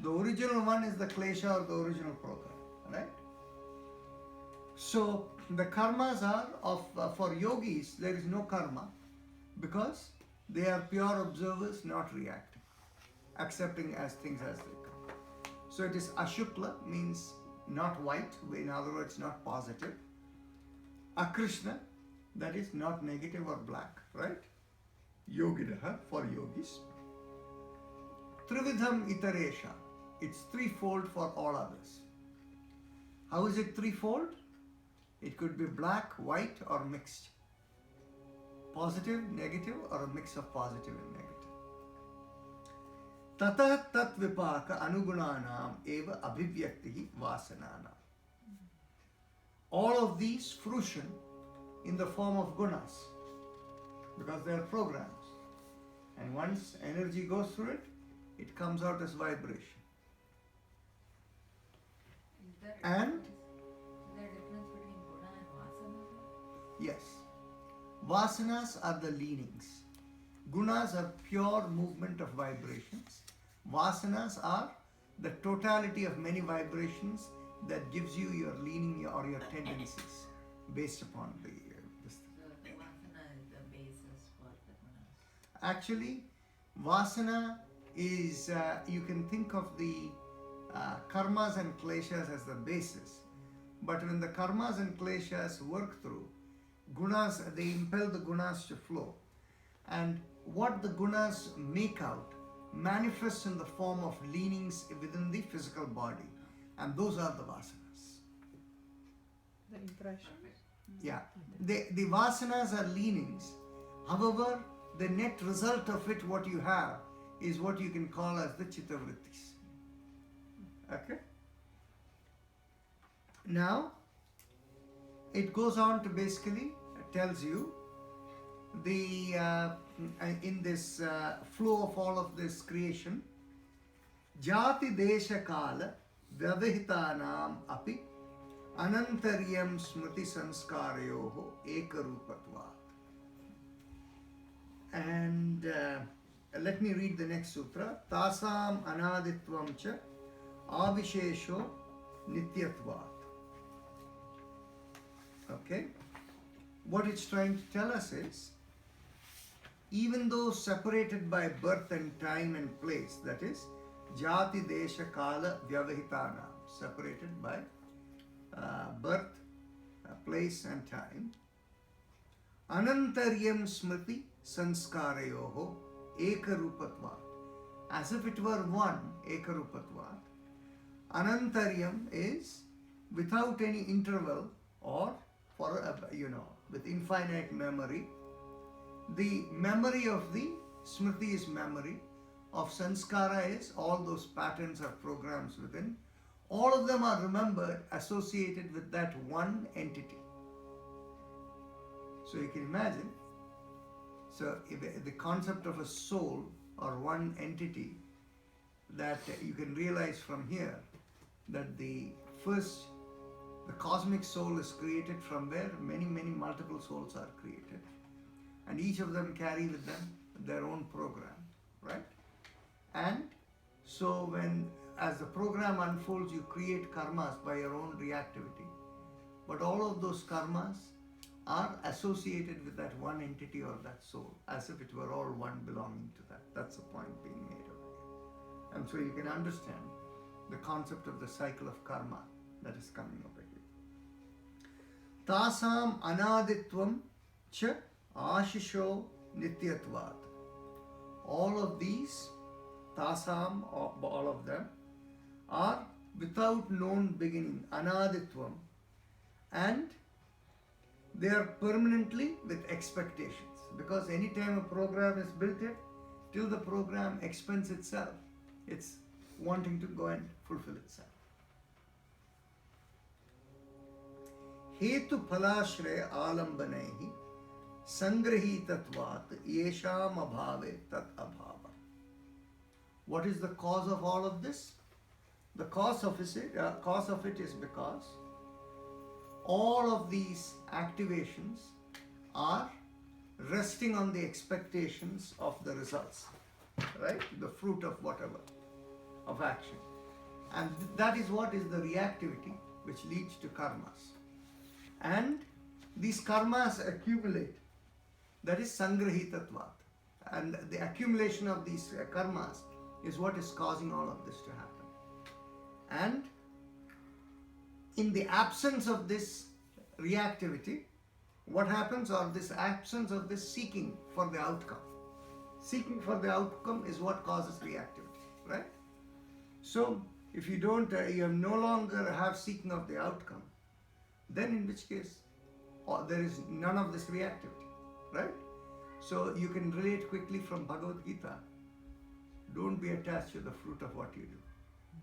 The original one is the klesha or the original program, right? So the karmas are for yogis, there is no karma because they are pure observers, not reacting, accepting as things as they come. So it is ashukla, means not white, in other words, not positive. Akrishna, that is not negative or black, right? Yoginaha, for yogis. Trividham itaresha, it's threefold for all others. How is it threefold? It could be black, white, or mixed. Positive, negative, or a mix of positive and negative. Tatah tat vipaka anugunanam eva abhivyaktihi vasananam. All of these fruition in the form of gunas because they are programs. And once energy goes through it, it comes out as vibration. And is there a difference between guna and vasana? yes, vasanas are the leanings. Gunas are pure movement of vibrations. Vasanas are the totality of many vibrations that gives you your leaning or your tendencies based upon this thing. So the vasana is the basis for the gunas. Actually, vasana is, you can think of the karmas and kleshas as the basis. But when the karmas and kleshas work through, gunas, they impel the gunas to flow. And what the gunas make out manifests in the form of leanings within the physical body. And those are the vasanas. The impression. Yeah, the vasanas are leanings. However, the net result of it, what you have, is what you can call as the chittavrittis. Okay? Now, it goes on to basically tells you the in this flow of all of this creation, jati desha kala vyavahitanam api anantaryam smriti sanskarayoho ekarupatvat. And let me read the next sutra. Tasam anaditvam cha avishesho nityatvat. Okay? What it's trying to tell us is, even though separated by birth and time and place, that is, jati desha kala vyavahitana, separated by birth, place and time, anantaryam smriti sanskarayoho ekarupatvat, as if it were one, ekarupatvat. Anantaryam is without any interval or for with infinite memory. The memory of the smriti is memory, of sanskara is all those patterns or programs within. All of them are remembered, associated with that one entity. So you can imagine, so if the concept of a soul or one entity, that you can realize from here that the cosmic soul is created from where many multiple souls are created, and each of them carry with them their own program, right? And so as the program unfolds, you create karmas by your own reactivity, but all of those karmas are associated with that one entity or that soul, as if it were all one belonging to that. That's the point being made over here. And so you can understand the concept of the cycle of karma that is coming over here. Tasam anaditvam cha ashisho nityatvat. All of these, tasam, all of them, are without known beginning, anaditvam, and they are permanently with expectations. Because anytime a program is built in, till the program expends itself, it's wanting to go and fulfill itself. Hetu phalashraya alambanehi sangrahitatvat yesham abhave tat abhava. What is the cause of all of this? The cause of it is because all of these activations are resting on the expectations of the results, right? The fruit of whatever, of action. And that is what is the reactivity which leads to karmas. And these karmas accumulate. That is sangrahitatvat. And the accumulation of these karmas is what is causing all of this to happen. And in the absence of this reactivity, what happens, or this absence of this seeking for the outcome. Seeking for the outcome is what causes reactivity, right? So, if you don't, you no longer have seeking of the outcome, then in which case, there is none of this reactivity, right? So, you can relate quickly from Bhagavad Gita. Don't be attached to the fruit of what you do.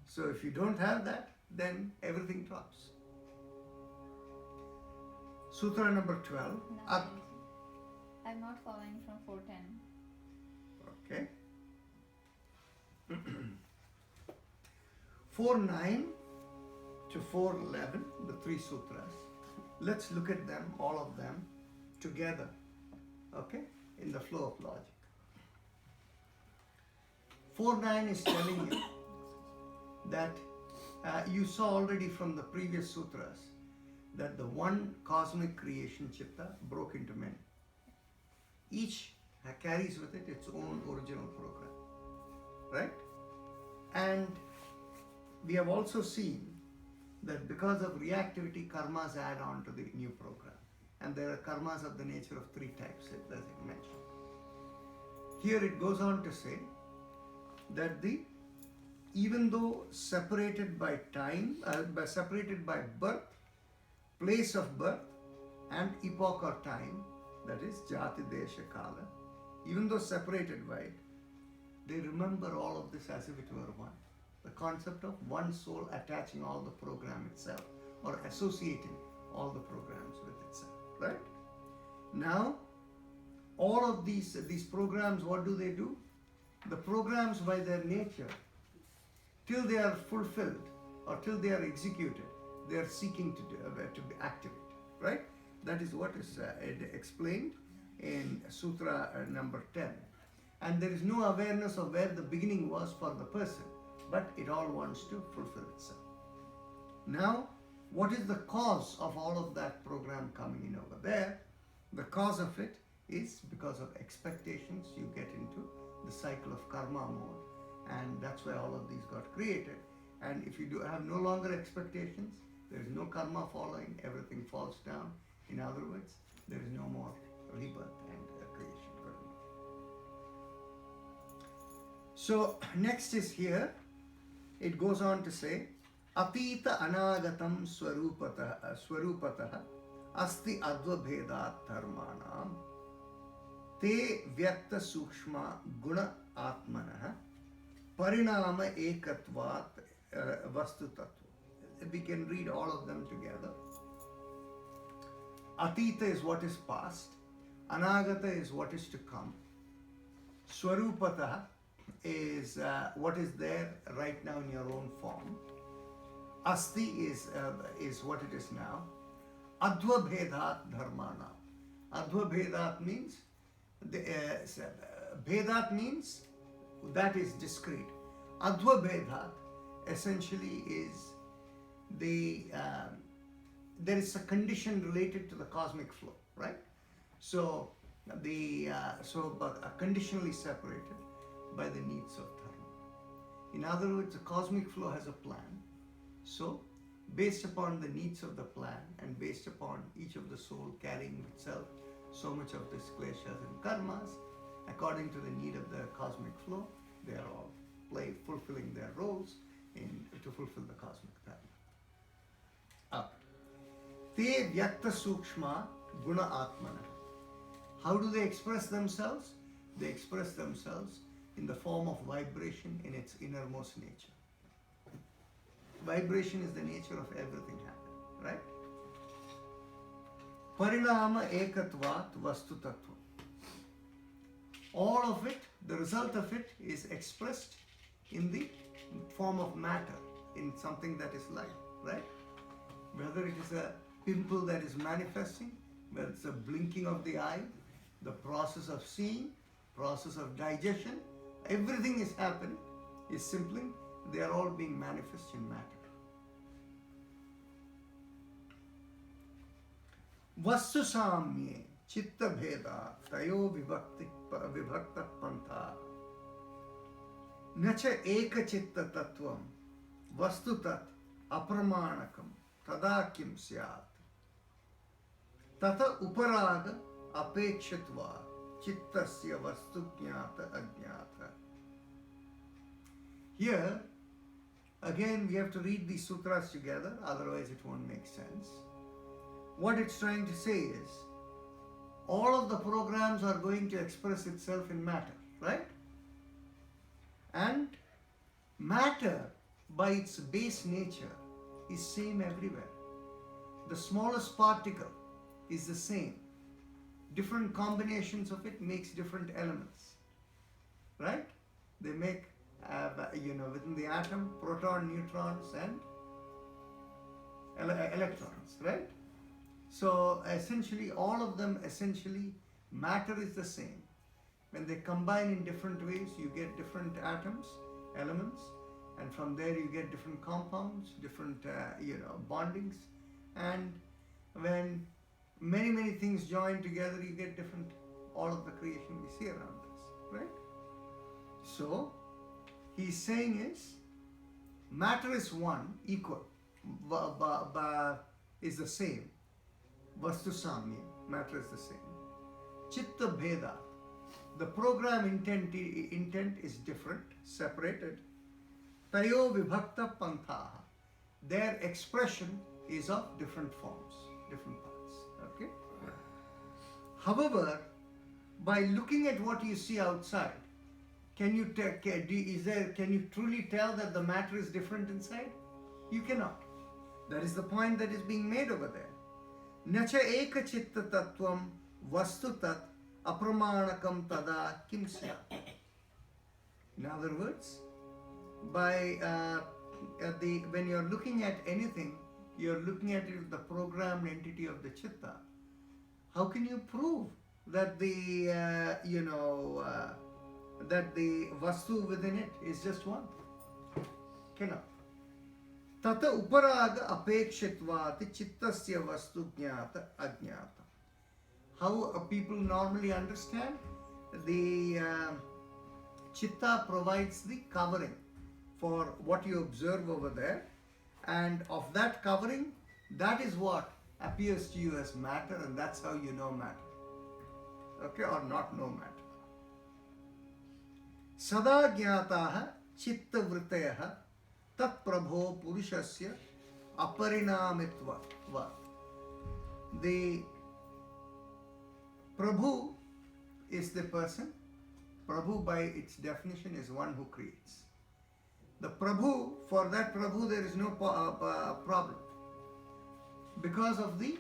So, if you don't have that, then everything drops. Sutra number 12. No, I'm not following from 410. Okay. 4.9 to 4.11, the three sutras. Let's look at them, all of them, together, okay, in the flow of logic. 4.9 is telling you that you saw already from the previous sutras that the one cosmic creation chitta broke into many. Each carries with it its own original program, right? And we have also seen that because of reactivity, karmas add on to the new program. And there are karmas of the nature of three types, as I mentioned. Here it goes on to say that even though separated by time, separated by birth, place of birth, and epoch or time, that is jati desha kala, even though separated by it, they remember all of this as if it were one. The concept of one soul attaching all the program itself, or associating all the programs with itself, right? Now, all of these programs, what do? The programs by their nature, till they are fulfilled or till they are executed, they are seeking to be activated, right? That is what is explained in Sutra number 10. And there is no awareness of where the beginning was for the person, but it all wants to fulfill itself. Now, what is the cause of all of that program coming in over there? The cause of it is because of expectations. You get into the cycle of karma mode, and that's why all of these got created. And if you have no longer expectations, there is no karma following, everything falls down. In other words, there is no more rebirth and creation going on. So next is here, it goes on to say, Atita anagatam swarupatah asti advabhedat dharmanam te vyakta sukshma guna atmanah parinama ekatvat vastu tattva. We can read all of them together. Atita is what is past. Anagata is what is to come. Swarupata is what is there right now in your own form. Asti is what it is now. Adva bhedat dharmana. Adva bhedat means bhedat means that is discrete. Adva bhedat essentially is there is a condition related to the cosmic flow, right? So conditionally separated by the needs of dharma. In other words, the cosmic flow has a plan. So, based upon the needs of the plan and based upon each of the soul carrying itself so much of these kleshas and karmas, according to the need of the cosmic flow, they are all fulfilling their roles to fulfill the cosmic dharma. Te vyakta sukshma guna atmana. How do they express themselves? They express themselves in the form of vibration in its innermost nature. Vibration is the nature of everything happening, right? Parinama ekatvat vastu tattva. All of it, the result of it is expressed in the form of matter, in something that is light, right? Whether it is a pimple that is manifesting, whether it's a blinking of the eye, the process of seeing, process of digestion, everything is happening, is simply, they are all being manifest in matter. Vastu samye chitta bheda tayo vibhakta pantha nacha eka chitta tattvam vastu tat apramanakam tada kim syat tata uparaga apekshitva chittasya vastu jnata ajnata. Here again we have to read these sutras together, otherwise it won't make sense. What it's trying to say is, all of the programs are going to express itself in matter, right? And matter, by its base nature, is same everywhere. The smallest particle is the same. Different combinations of it makes different elements, right? They make, within the atom, proton, neutrons, and electrons, right? So essentially, all of them, matter is the same. When they combine in different ways, you get different atoms, elements, and from there you get different compounds, different, bondings. And when many things join together, you get different, all of the creation we see around us, right? So, he's saying is, matter is one, equal, is the same. Vastu samya, matter is the same. Chitta bheda, the program intent is different, separated. Tayo vibhakta panthaha, their expression is of different forms, different parts. Okay. However, by looking at what you see outside, can you truly tell that the matter is different inside? You cannot. That is the point that is being made over there. Nacha eka chitta tattvam vastu tat apramanakam tada kim syat. In other words, when you're looking at anything, you're looking at it with the programmed entity of the chitta. How can you prove that the vastu within it is just one? Cannot. Tata uparaga apekshitvat chittasya vastu jnata ajnata. How people normally understand? The chitta provides the covering for what you observe over there, and of that covering, that is what appears to you as matter, and that's how you know matter. Okay, or not know matter. Sada jnataha chitta vrityaha tat prabho purushasya aparinamitva. The Prabhu is the person. Prabhu, by its definition, is one who creates. The Prabhu, for that Prabhu there is no problem. Because of the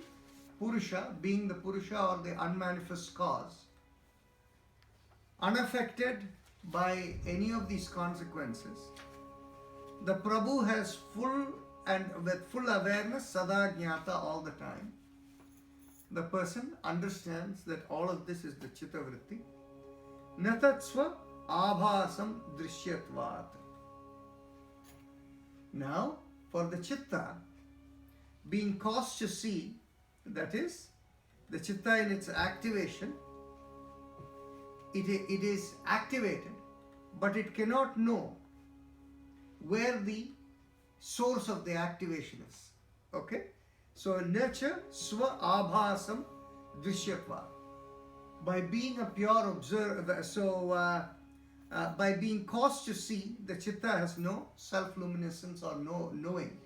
Purusha, being the Purusha or the unmanifest cause, unaffected by any of these consequences, the Prabhu has with full awareness, sada jnata, all the time. The person understands that all of this is the chitta vritti. Natatsva abhasam drishyatvat. Now, for the chitta, being caused to see, that is, the chitta in its activation, it is activated, but it cannot know where the source of the activation is. Okay? So nurture swa abhasam drishyatva. By being a pure observer, by being caused to see, the chitta has no self-luminescence or no knowing,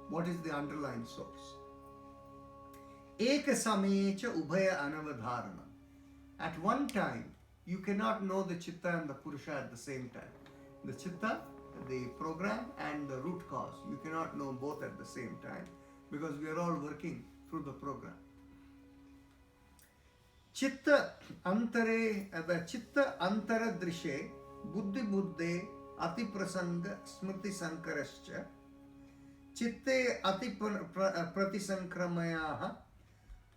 what is the underlying source. Eka samecha ubhaya anavadharana. At one time, you cannot know the chitta and the purusha at the same time. The chitta, the program, and the root cause, you cannot know both at the same time because we are all working through the program. Chitta antare, the chitta antara drishe, buddhi buddhe, ati prasanga, smrti sankarascha, chitte ati pratisankramayaha,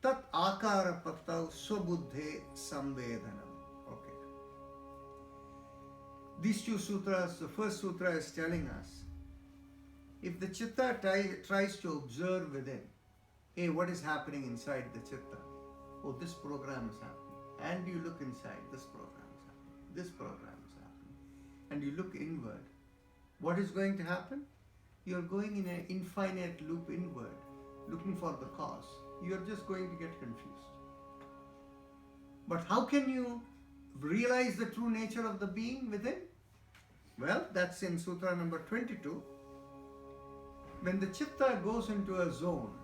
tat akara pattau swabuddhe samvedanam. Okay. These two sutras, the first sutra is telling us, if the chitta tries to observe within, hey, what is happening inside the chitta? Oh, this program is happening. And you look inside, this program is happening. This program is happening. And you look inward. What is going to happen? You are going in an infinite loop inward, looking for the cause. You are just going to get confused. But how can you realize the true nature of the being within? Well, that's in Sutra number 22. When the chitta goes into a zone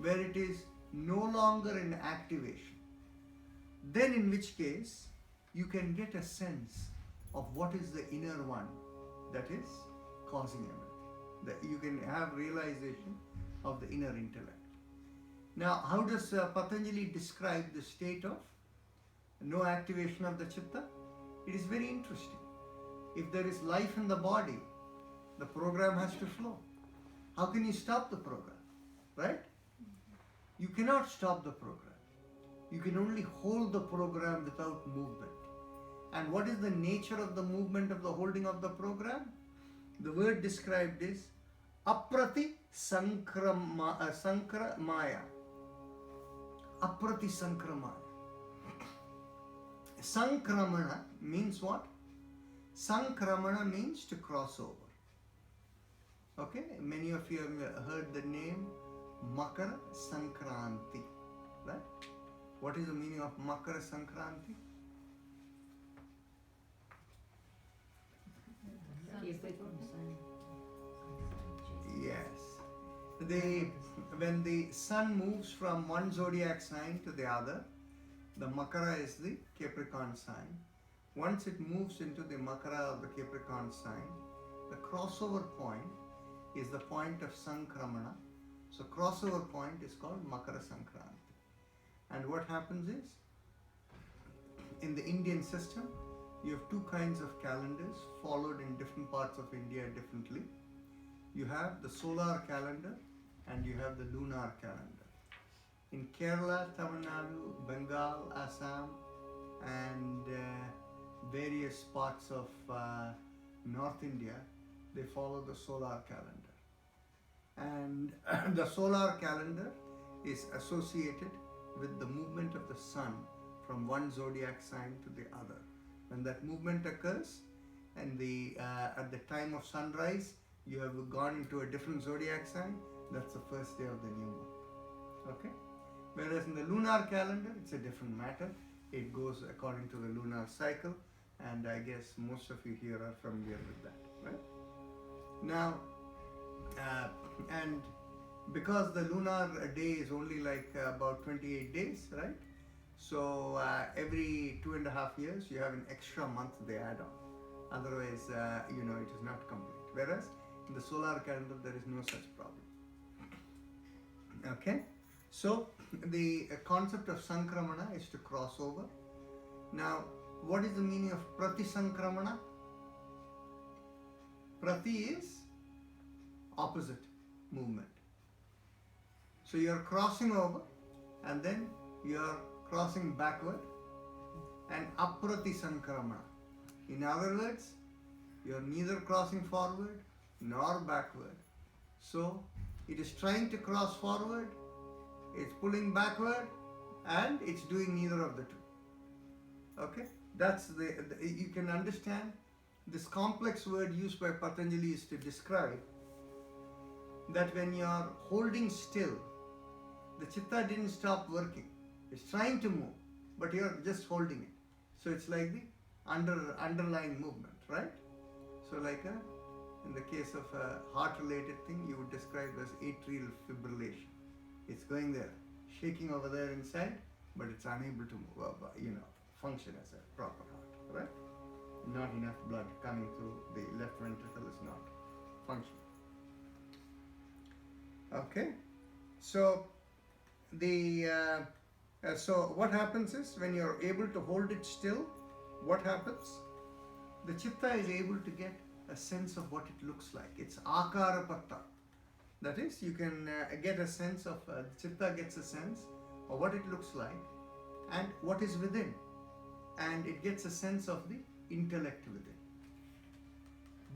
where it is no longer in activation, then in which case you can get a sense of what is the inner one that is causing everything. That you can have realization of the inner intellect. Now, how does Patanjali describe the state of no activation of the chitta? It is very interesting. If there is life in the body, the program has to flow. How can you stop the program? Right? You cannot stop the program. You can only hold the program without movement. And what is the nature of the movement of the holding of the program? The word described is aprati sankramaya. Aprati sankramaya. Sankramana means what? Sankramana means to cross over. Okay, many of you have heard the name Makara Sankranti, right? What is the meaning of Makara Sankranti? Yes. When the sun moves from one zodiac sign to the other, the Makara is the Capricorn sign. Once it moves into the Makara of the Capricorn sign, the crossover point is the point of Sankramana. So crossover point is called Makara Sankranti. And what happens is, in the Indian system, you have two kinds of calendars followed in different parts of India differently. You have the solar calendar and you have the lunar calendar. In Kerala, Tamil Nadu, Bengal, Assam, and various parts of North India, they follow the solar calendar. And the solar calendar is associated with the movement of the sun from one zodiac sign to the other. When that movement occurs, and at the time of sunrise, you have gone into a different zodiac sign, that's the first day of the new moon. Okay? Whereas in the lunar calendar, it's a different matter. It goes according to the lunar cycle, and I guess most of you here are familiar with that, right? Now, and because the lunar day is only like about 28 days, right? So every 2.5 years, you have an extra month they add on. Otherwise, it is not complete. Whereas in the solar calendar, there is no such problem. Okay? So the concept of Sankramana is to cross over. Now, what is the meaning of Pratisankramana? Prati is opposite movement. So you are crossing over and then you are crossing backward, and aprati sankramana. In other words, you are neither crossing forward nor backward. So it is trying to cross forward, it's pulling backward, and it's doing neither of the two. Okay? That's you can understand this complex word used by Patanjali is to describe that when you are holding still, the chitta didn't stop working. It's trying to move, but you're just holding it. So it's like the underlying movement, right? So like in the case of a heart-related thing, you would describe as atrial fibrillation. It's going there, shaking over there inside, but it's unable to move, function as a proper heart, right? Not enough blood coming through the left ventricle is not functioning. Okay, so so what happens is when you're able to hold it still, what happens? The chitta is able to get a sense of what it looks like. It's akara patta. That is, you can get a sense of, chitta gets a sense of what it looks like and what is within. And it gets a sense of the intellect within.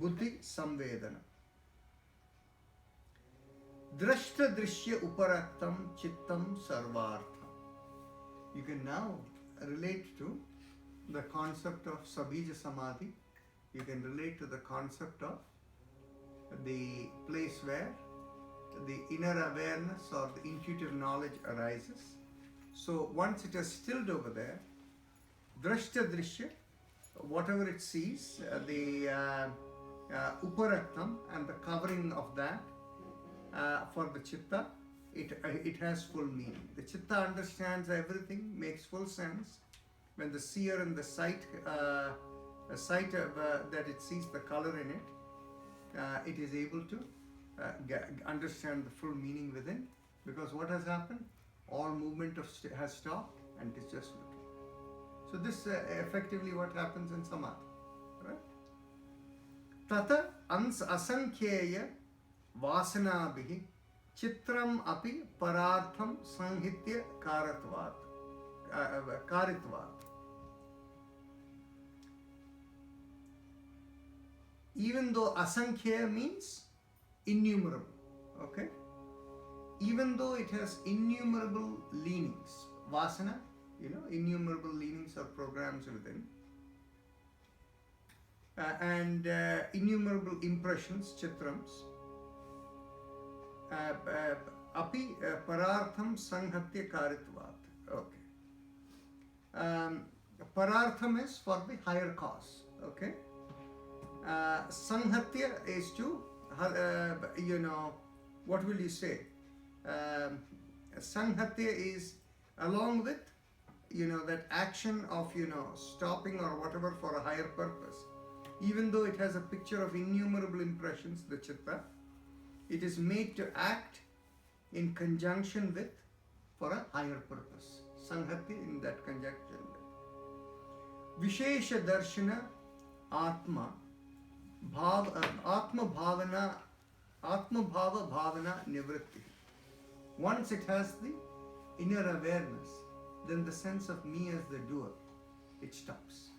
Buddhi samvedana. Drashta drishya uparaktam chittam sarvartham. You can now relate to the concept of sabija samadhi. You can relate to the concept of the place where the inner awareness or the intuitive knowledge arises. So once it is stilled over there, drashta drishya, whatever it sees, the uparaktam and the covering of that for the chitta, it has full meaning. The chitta understands everything, makes full sense. When the seer and the sight, that it sees the color in it, it is able to understand the full meaning within, because what has happened? All movement has stopped and it is just looking. So this effectively what happens in samadhi, right? Tata asankheya vasanabhihi chitram api parartham sanghitya karitvat. Even though asankhya means innumerable, okay? Even though it has innumerable leanings, vasana, innumerable leanings or programs within, and innumerable impressions, chitrams, api parartham sanghatya karitvat. Okay. Parartham is for the higher cause, okay? Sanghatya is to, what will you say? Sanghatya is along with, that action of, stopping or whatever for a higher purpose. Even though it has a picture of innumerable impressions, the chitta, it is made to act in conjunction with for a higher purpose. Sanghatya in that conjunction with. Vishesha darshana atma atma bhava bhavana nivritti. Once it has the inner awareness, then the sense of me as the doer, it stops.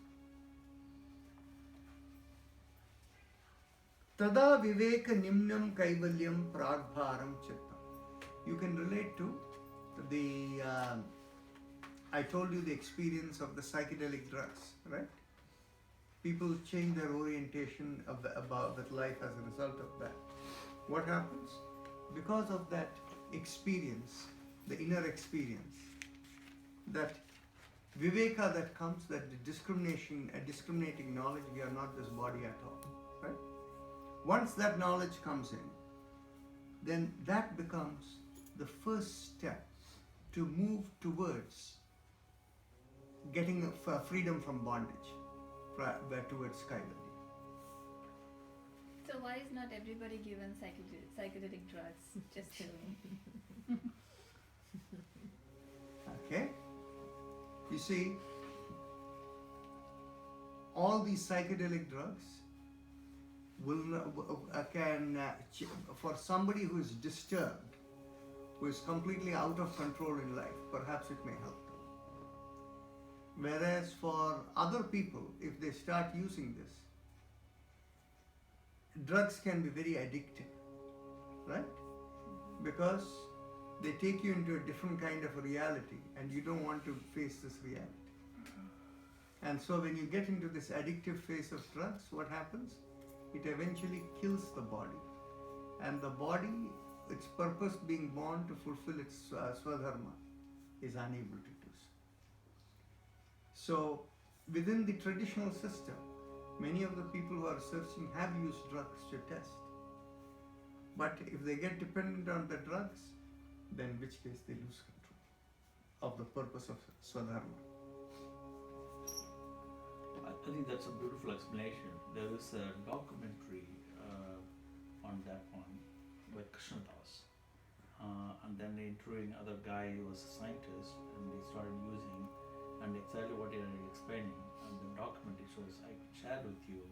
Tada viveka nimnam kaivalyam pragbharam chittam. You can relate to the, I told you the experience of the psychedelic drugs, right? People change their orientation with life as a result of that. What happens? Because of that experience, the inner experience, that viveka that comes, that the discriminating knowledge, we are not this body at all, right? Once that knowledge comes in, then that becomes the first step to move towards getting freedom from bondage, towards kaivalya. So why is not everybody given psychedelic drugs? Just to me. Okay? You see, all these psychedelic drugs for somebody who is disturbed, who is completely out of control in life, perhaps it may help them. Whereas for other people, if they start using this, drugs can be very addictive, right? Because they take you into a different kind of a reality and you don't want to face this reality. And so when you get into this addictive phase of drugs, what happens? It eventually kills the body. And the body, its purpose being born to fulfill its swadharma, is unable to do so. So within the traditional system, many of the people who are searching have used drugs to test. But if they get dependent on the drugs, then in which case they lose control of the purpose of swadharma. I think that's a beautiful explanation. There is a documentary on that one by Krishnadas. And then they interviewing other guy who was a scientist, and they started using, and exactly what they are explaining. And the documentary shows, I can share with you,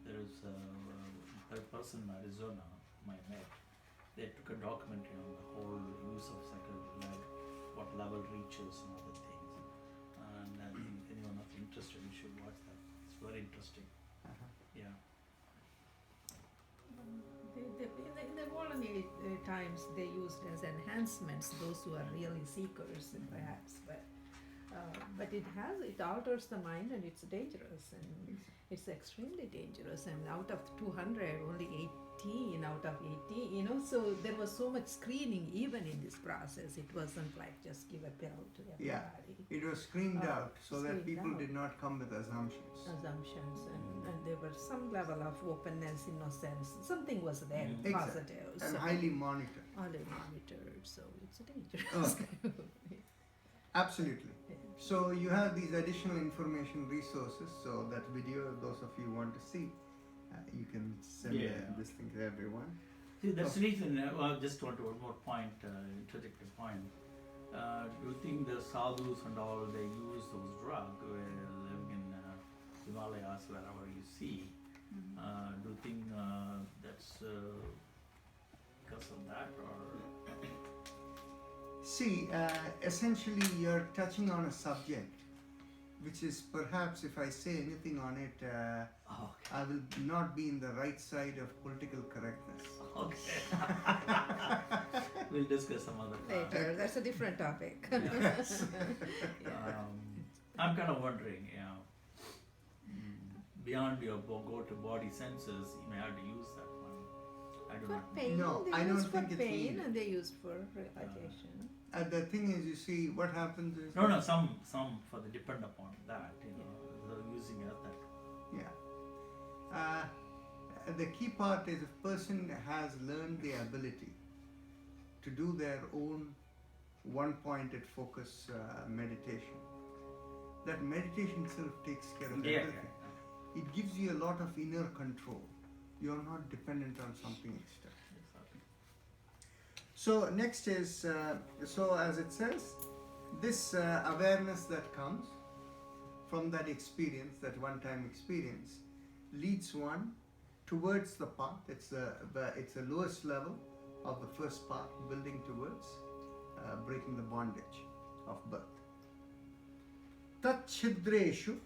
there is a person in Arizona, whom I met. They took a documentary on the whole use of psychedelic, what level reaches and other things. And I think anyone of interested, you should watch that. It's very interesting. Yeah. In the colony times, they used as enhancements those who are really seekers, perhaps, but it alters the mind, and it's dangerous, and it's extremely dangerous. And out of 200, only 18 out of 18, so there was so much screening even in this process. It wasn't like just give a pill to everybody. Yeah, it was screened out so that people did not come with assumptions. And there was some level of openness, innocence, something was there, Exactly. positive. And so highly monitored. highly monitored, so it's dangerous. Okay. Absolutely. So you have these additional information resources. So that video, those of you want to see, you can send this thing to everyone. See, that's the reason, I just want to one more point, interject a point. Do you think the sadhus and all, they use those drugs living in Himalayas, wherever you see? Do you think that's because of that, or? See, essentially you're touching on a subject which is perhaps, if I say anything on it, I will not be in the right side of political correctness. Okay. We'll discuss some other time. Later, that's a different topic. Yes. I'm kind of wondering, beyond your go-to-body senses, you may have to use that one. I don't For know. pain, No, they I use don't for think it's pain, needed. and they use for relaxation. The thing is, you see, what happens is... No, some for the depend upon that, they're using it that. Yeah. The key part is if person has learned the ability to do their own one-pointed focus meditation, that meditation itself takes care of everything. It gives you a lot of inner control. You're not dependent on something external. So next is, so as it says, this awareness that comes from that experience, that one-time experience, leads one towards the path. It's the lowest level of the first path, building towards breaking the bondage of birth. Tat chidreshu,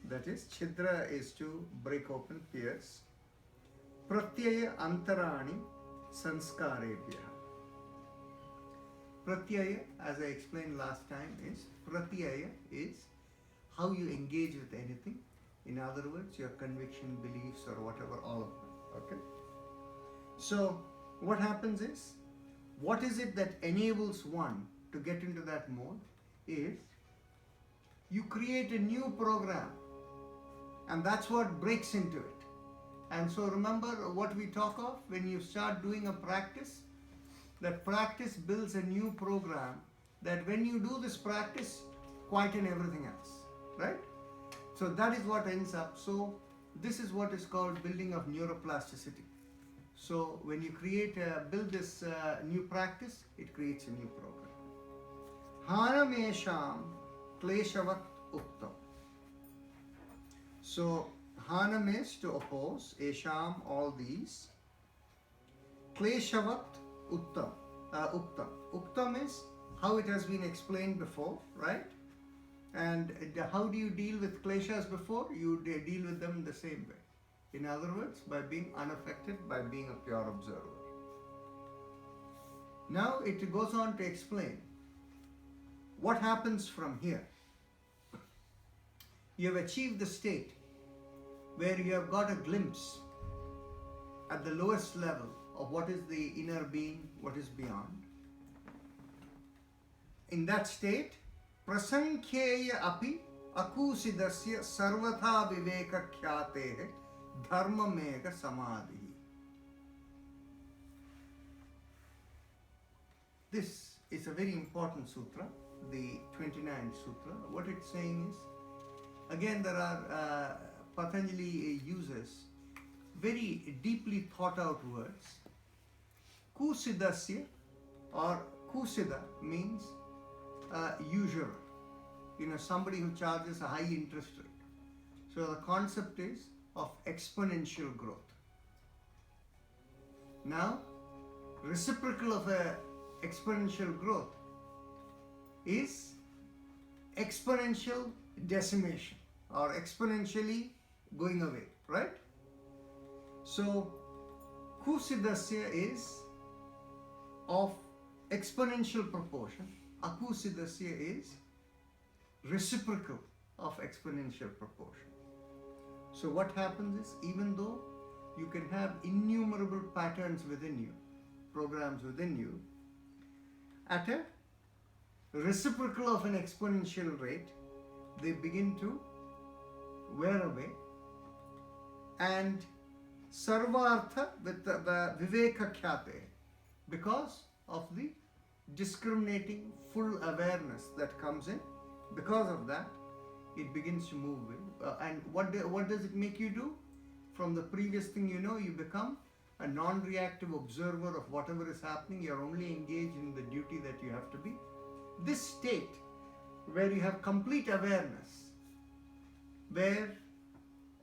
that is, chidra is to break open, pierce. Pratyaya antarani sanskarebhya. Pratyaya, as I explained last time, is how you engage with anything. In other words, your conviction, beliefs, or whatever, all of them. Okay? So, what happens is, what is it that enables one to get into that mode is, you create a new program, and that's what breaks into it. And so remember what we talk of when you start doing a practice, that practice builds a new program that when you do this practice, quieten everything else, right? So that is what ends up. So this is what is called building of neuroplasticity. So when you build this new practice, it creates a new program. Hanamesham kleshavat uktam. So Hanam is to oppose, esham, all these. Kleshavat uttam. Uktam. Uktam is how it has been explained before, right? And how do you deal with kleshas before? You deal with them the same way. In other words, by being unaffected, by being a pure observer. Now it goes on to explain what happens from here. you have achieved the state where you have got a glimpse at the lowest level of what is the inner being, what is beyond. In that state, prasankheya api akusidasya sarvatha viveka khyate dharma mega samadhi. This is a very important sutra, the 29th sutra. What it's saying is, again there are Patanjali uses very deeply thought out words. Kusidasya or kusida means usurer. Somebody who charges a high interest rate. So the concept is of exponential growth. Now, reciprocal of a exponential growth is exponential decimation or exponentially going away, right? So, kusidasya is of exponential proportion, akusidasya is reciprocal of exponential proportion. So what happens is, even though you can have innumerable patterns within you, programs within you, at a reciprocal of an exponential rate, they begin to wear away, and sarvartha with the viveka khyate, because of the discriminating full awareness that comes in, because of that it begins to move away. And what does it make you do? From the previous thing you become a non-reactive observer of whatever is happening. You're only engaged in the duty that you have to be. This state where you have complete awareness, where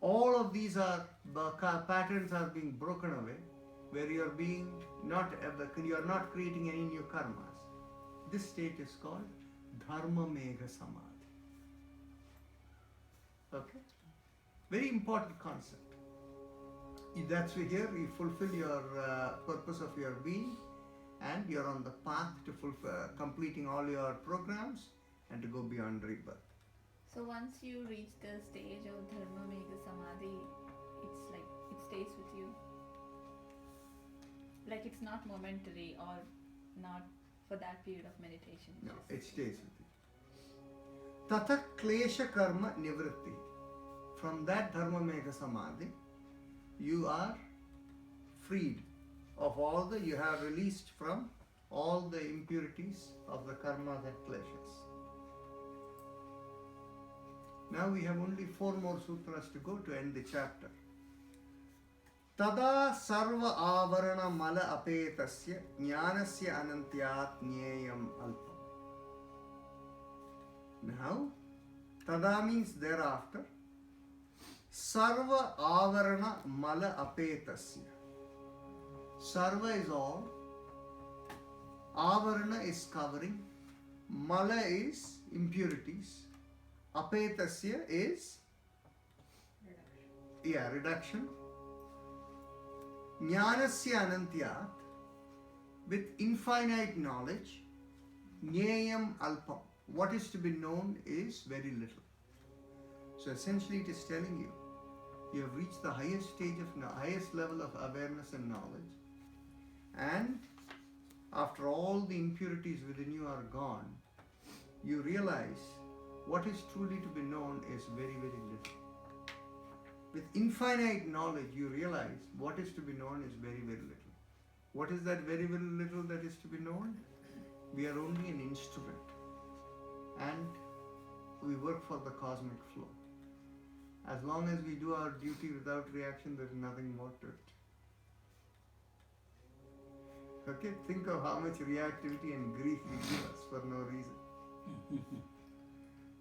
all of these patterns are being broken away, where you are not creating any new karmas. This state is called dharma mega samadhi. Okay? Very important concept. That's why here you fulfill your purpose of your being, and you're on the path to completing all your programs and to go beyond rebirth. So once you reach the stage of Dharma Mega Samadhi, it's like it stays with you. Like it's not momentary or not for that period of meditation. No, it stays with you. Tata klesha karma nivritti. From that Dharma Mega Samadhi, you are freed of all you have released from all the impurities of the karmas and kleshas. Now we have only 4 more sutras to go to end the chapter. Tada sarva avarana mala apetasya jnanasya anantyat jneyam alpam. Now, tada means thereafter. Sarva avarana mala apetasya. Sarva is all. Avarana is covering. Mala is impurities. Apetasya is reduction. Jnanasya anantyat, with infinite knowledge. Jneyam alpam. What is to be known is very little. So essentially it is telling you have reached the highest highest level of awareness and knowledge, and after all the impurities within you are gone, you realize what is truly to be known is very, very little. With infinite knowledge, you realize what is to be known is very, very little. What is that very, very little that is to be known? We are only an instrument, and we work for the cosmic flow. As long as we do our duty without reaction, there is nothing more to it. Okay, think of how much reactivity and grief we give us for no reason.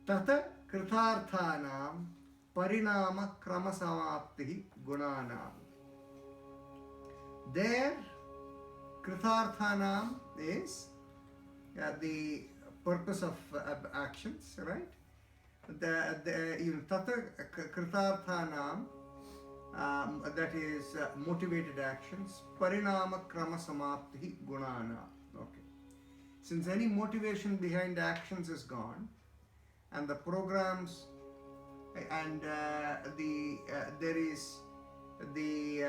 Tata kritharthanam parinama kramasamapti gunanam. There, kritharthanam is the purpose of actions, right? Tata kritarthanam, that is motivated actions, parinama krama samapti gunana. Okay. Since any motivation behind actions is gone, and the programs and there is the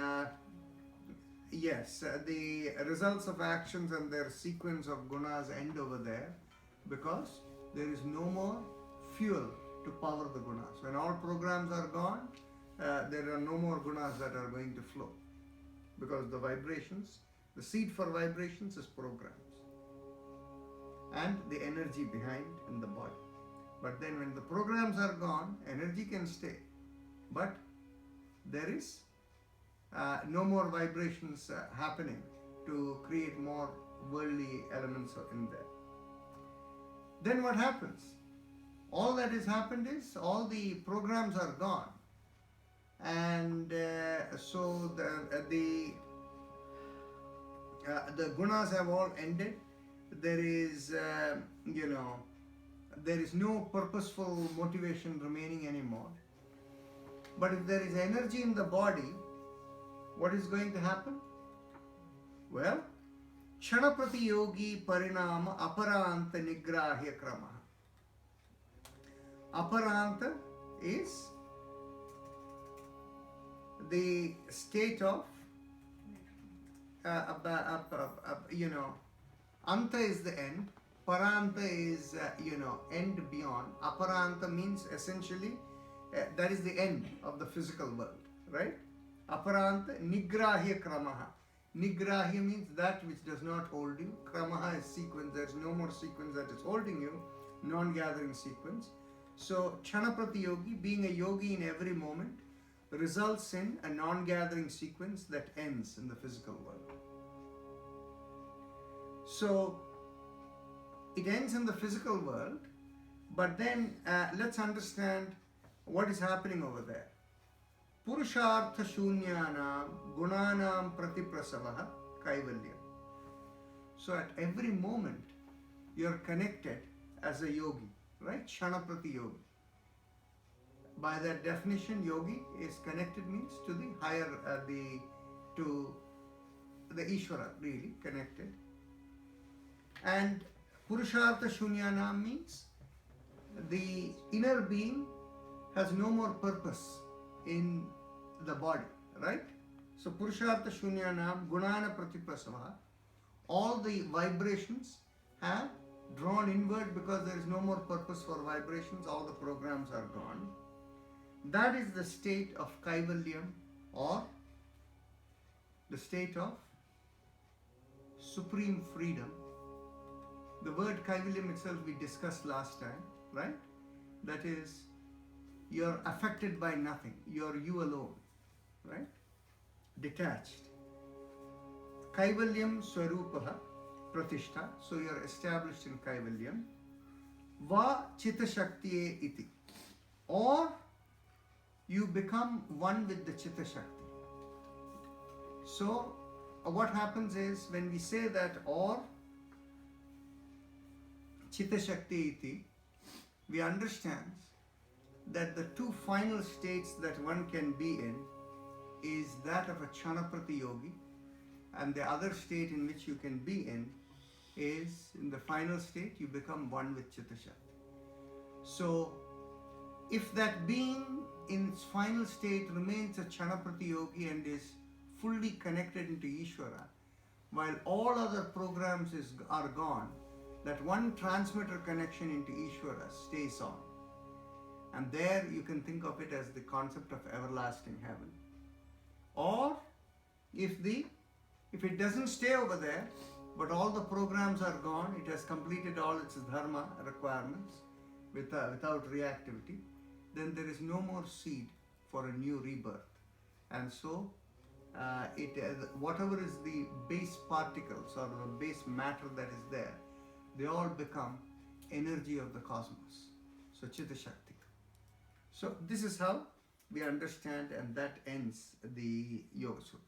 yes, the results of actions and their sequence of gunas end over there, because there is no more fuel to power the gunas. When all programs are gone, there are no more gunas that are going to flow, because the vibrations, the seed for vibrations is programs and the energy behind in the body. But then when the programs are gone, energy can stay, but there is no more vibrations happening to create more worldly elements in there. Then what happens? All that has happened is all the programs are gone, and so the gunas have all ended. There is there is no purposeful motivation remaining anymore. But if there is energy in the body, what is going to happen? Well, Kshanapati yogi parinama aparanta nigrahya krama. Aparanta is the state of anta is the end, paranta is end beyond. Aparanta means essentially that is the end of the physical world, right? Aparanta nigrahya kramaha. Nigrahya means that which does not hold you. Kramaha is sequence. There is no more sequence that is holding you. Non-gathering sequence. So Kshanapati yogi, being a yogi in every moment, results in a non-gathering sequence that ends in the physical world. So it ends in the physical world, but then let's understand what is happening over there. Purushartha shunyanam gunanam pratiprasavaha kaivalyam. So at every moment you are connected as a yogi, right? Kshanapati yogi. By that definition, yogi is connected means to the higher, to the Ishvara, really connected. And Purushartha Shunyanam means the inner being has no more purpose in the body, right? So Purushartha Shunyanam Gunana Pratiprasavaha, all the vibrations have drawn inward because there is no more purpose for vibrations, all the programs are gone. That is the state of Kaivalyam, or the state of supreme freedom. The word Kaivalyam itself we discussed last time, right? That is, you're affected by nothing, you're you alone, right? Detached. Kaivalyam Swarupaha Pratishtha, so you're established in Kaivalyam. Va Chitta Shaktiye iti, or you become one with the Chitta Shakti. So what happens is, when we say that or Chitta Shakti iti, we understand that the two final states that one can be in is that of a Kshanapati yogi, and the other state in which you can be in is, in the final state, you become one with Chitta Shakti. So if that being in its final state remains a Kshanapati yogi and is fully connected into Ishvara, while all other programs are gone, that one transmitter connection into Ishvara stays on. And there you can think of it as the concept of everlasting heaven. Or if it doesn't stay over there, but all the programs are gone, it has completed all its dharma requirements without reactivity, then there is no more seed for a new rebirth. And so whatever is the base particles or the base matter that is there, they all become energy of the cosmos. So Chitta Shakti. So this is how we understand, and that ends the Yoga Sutra.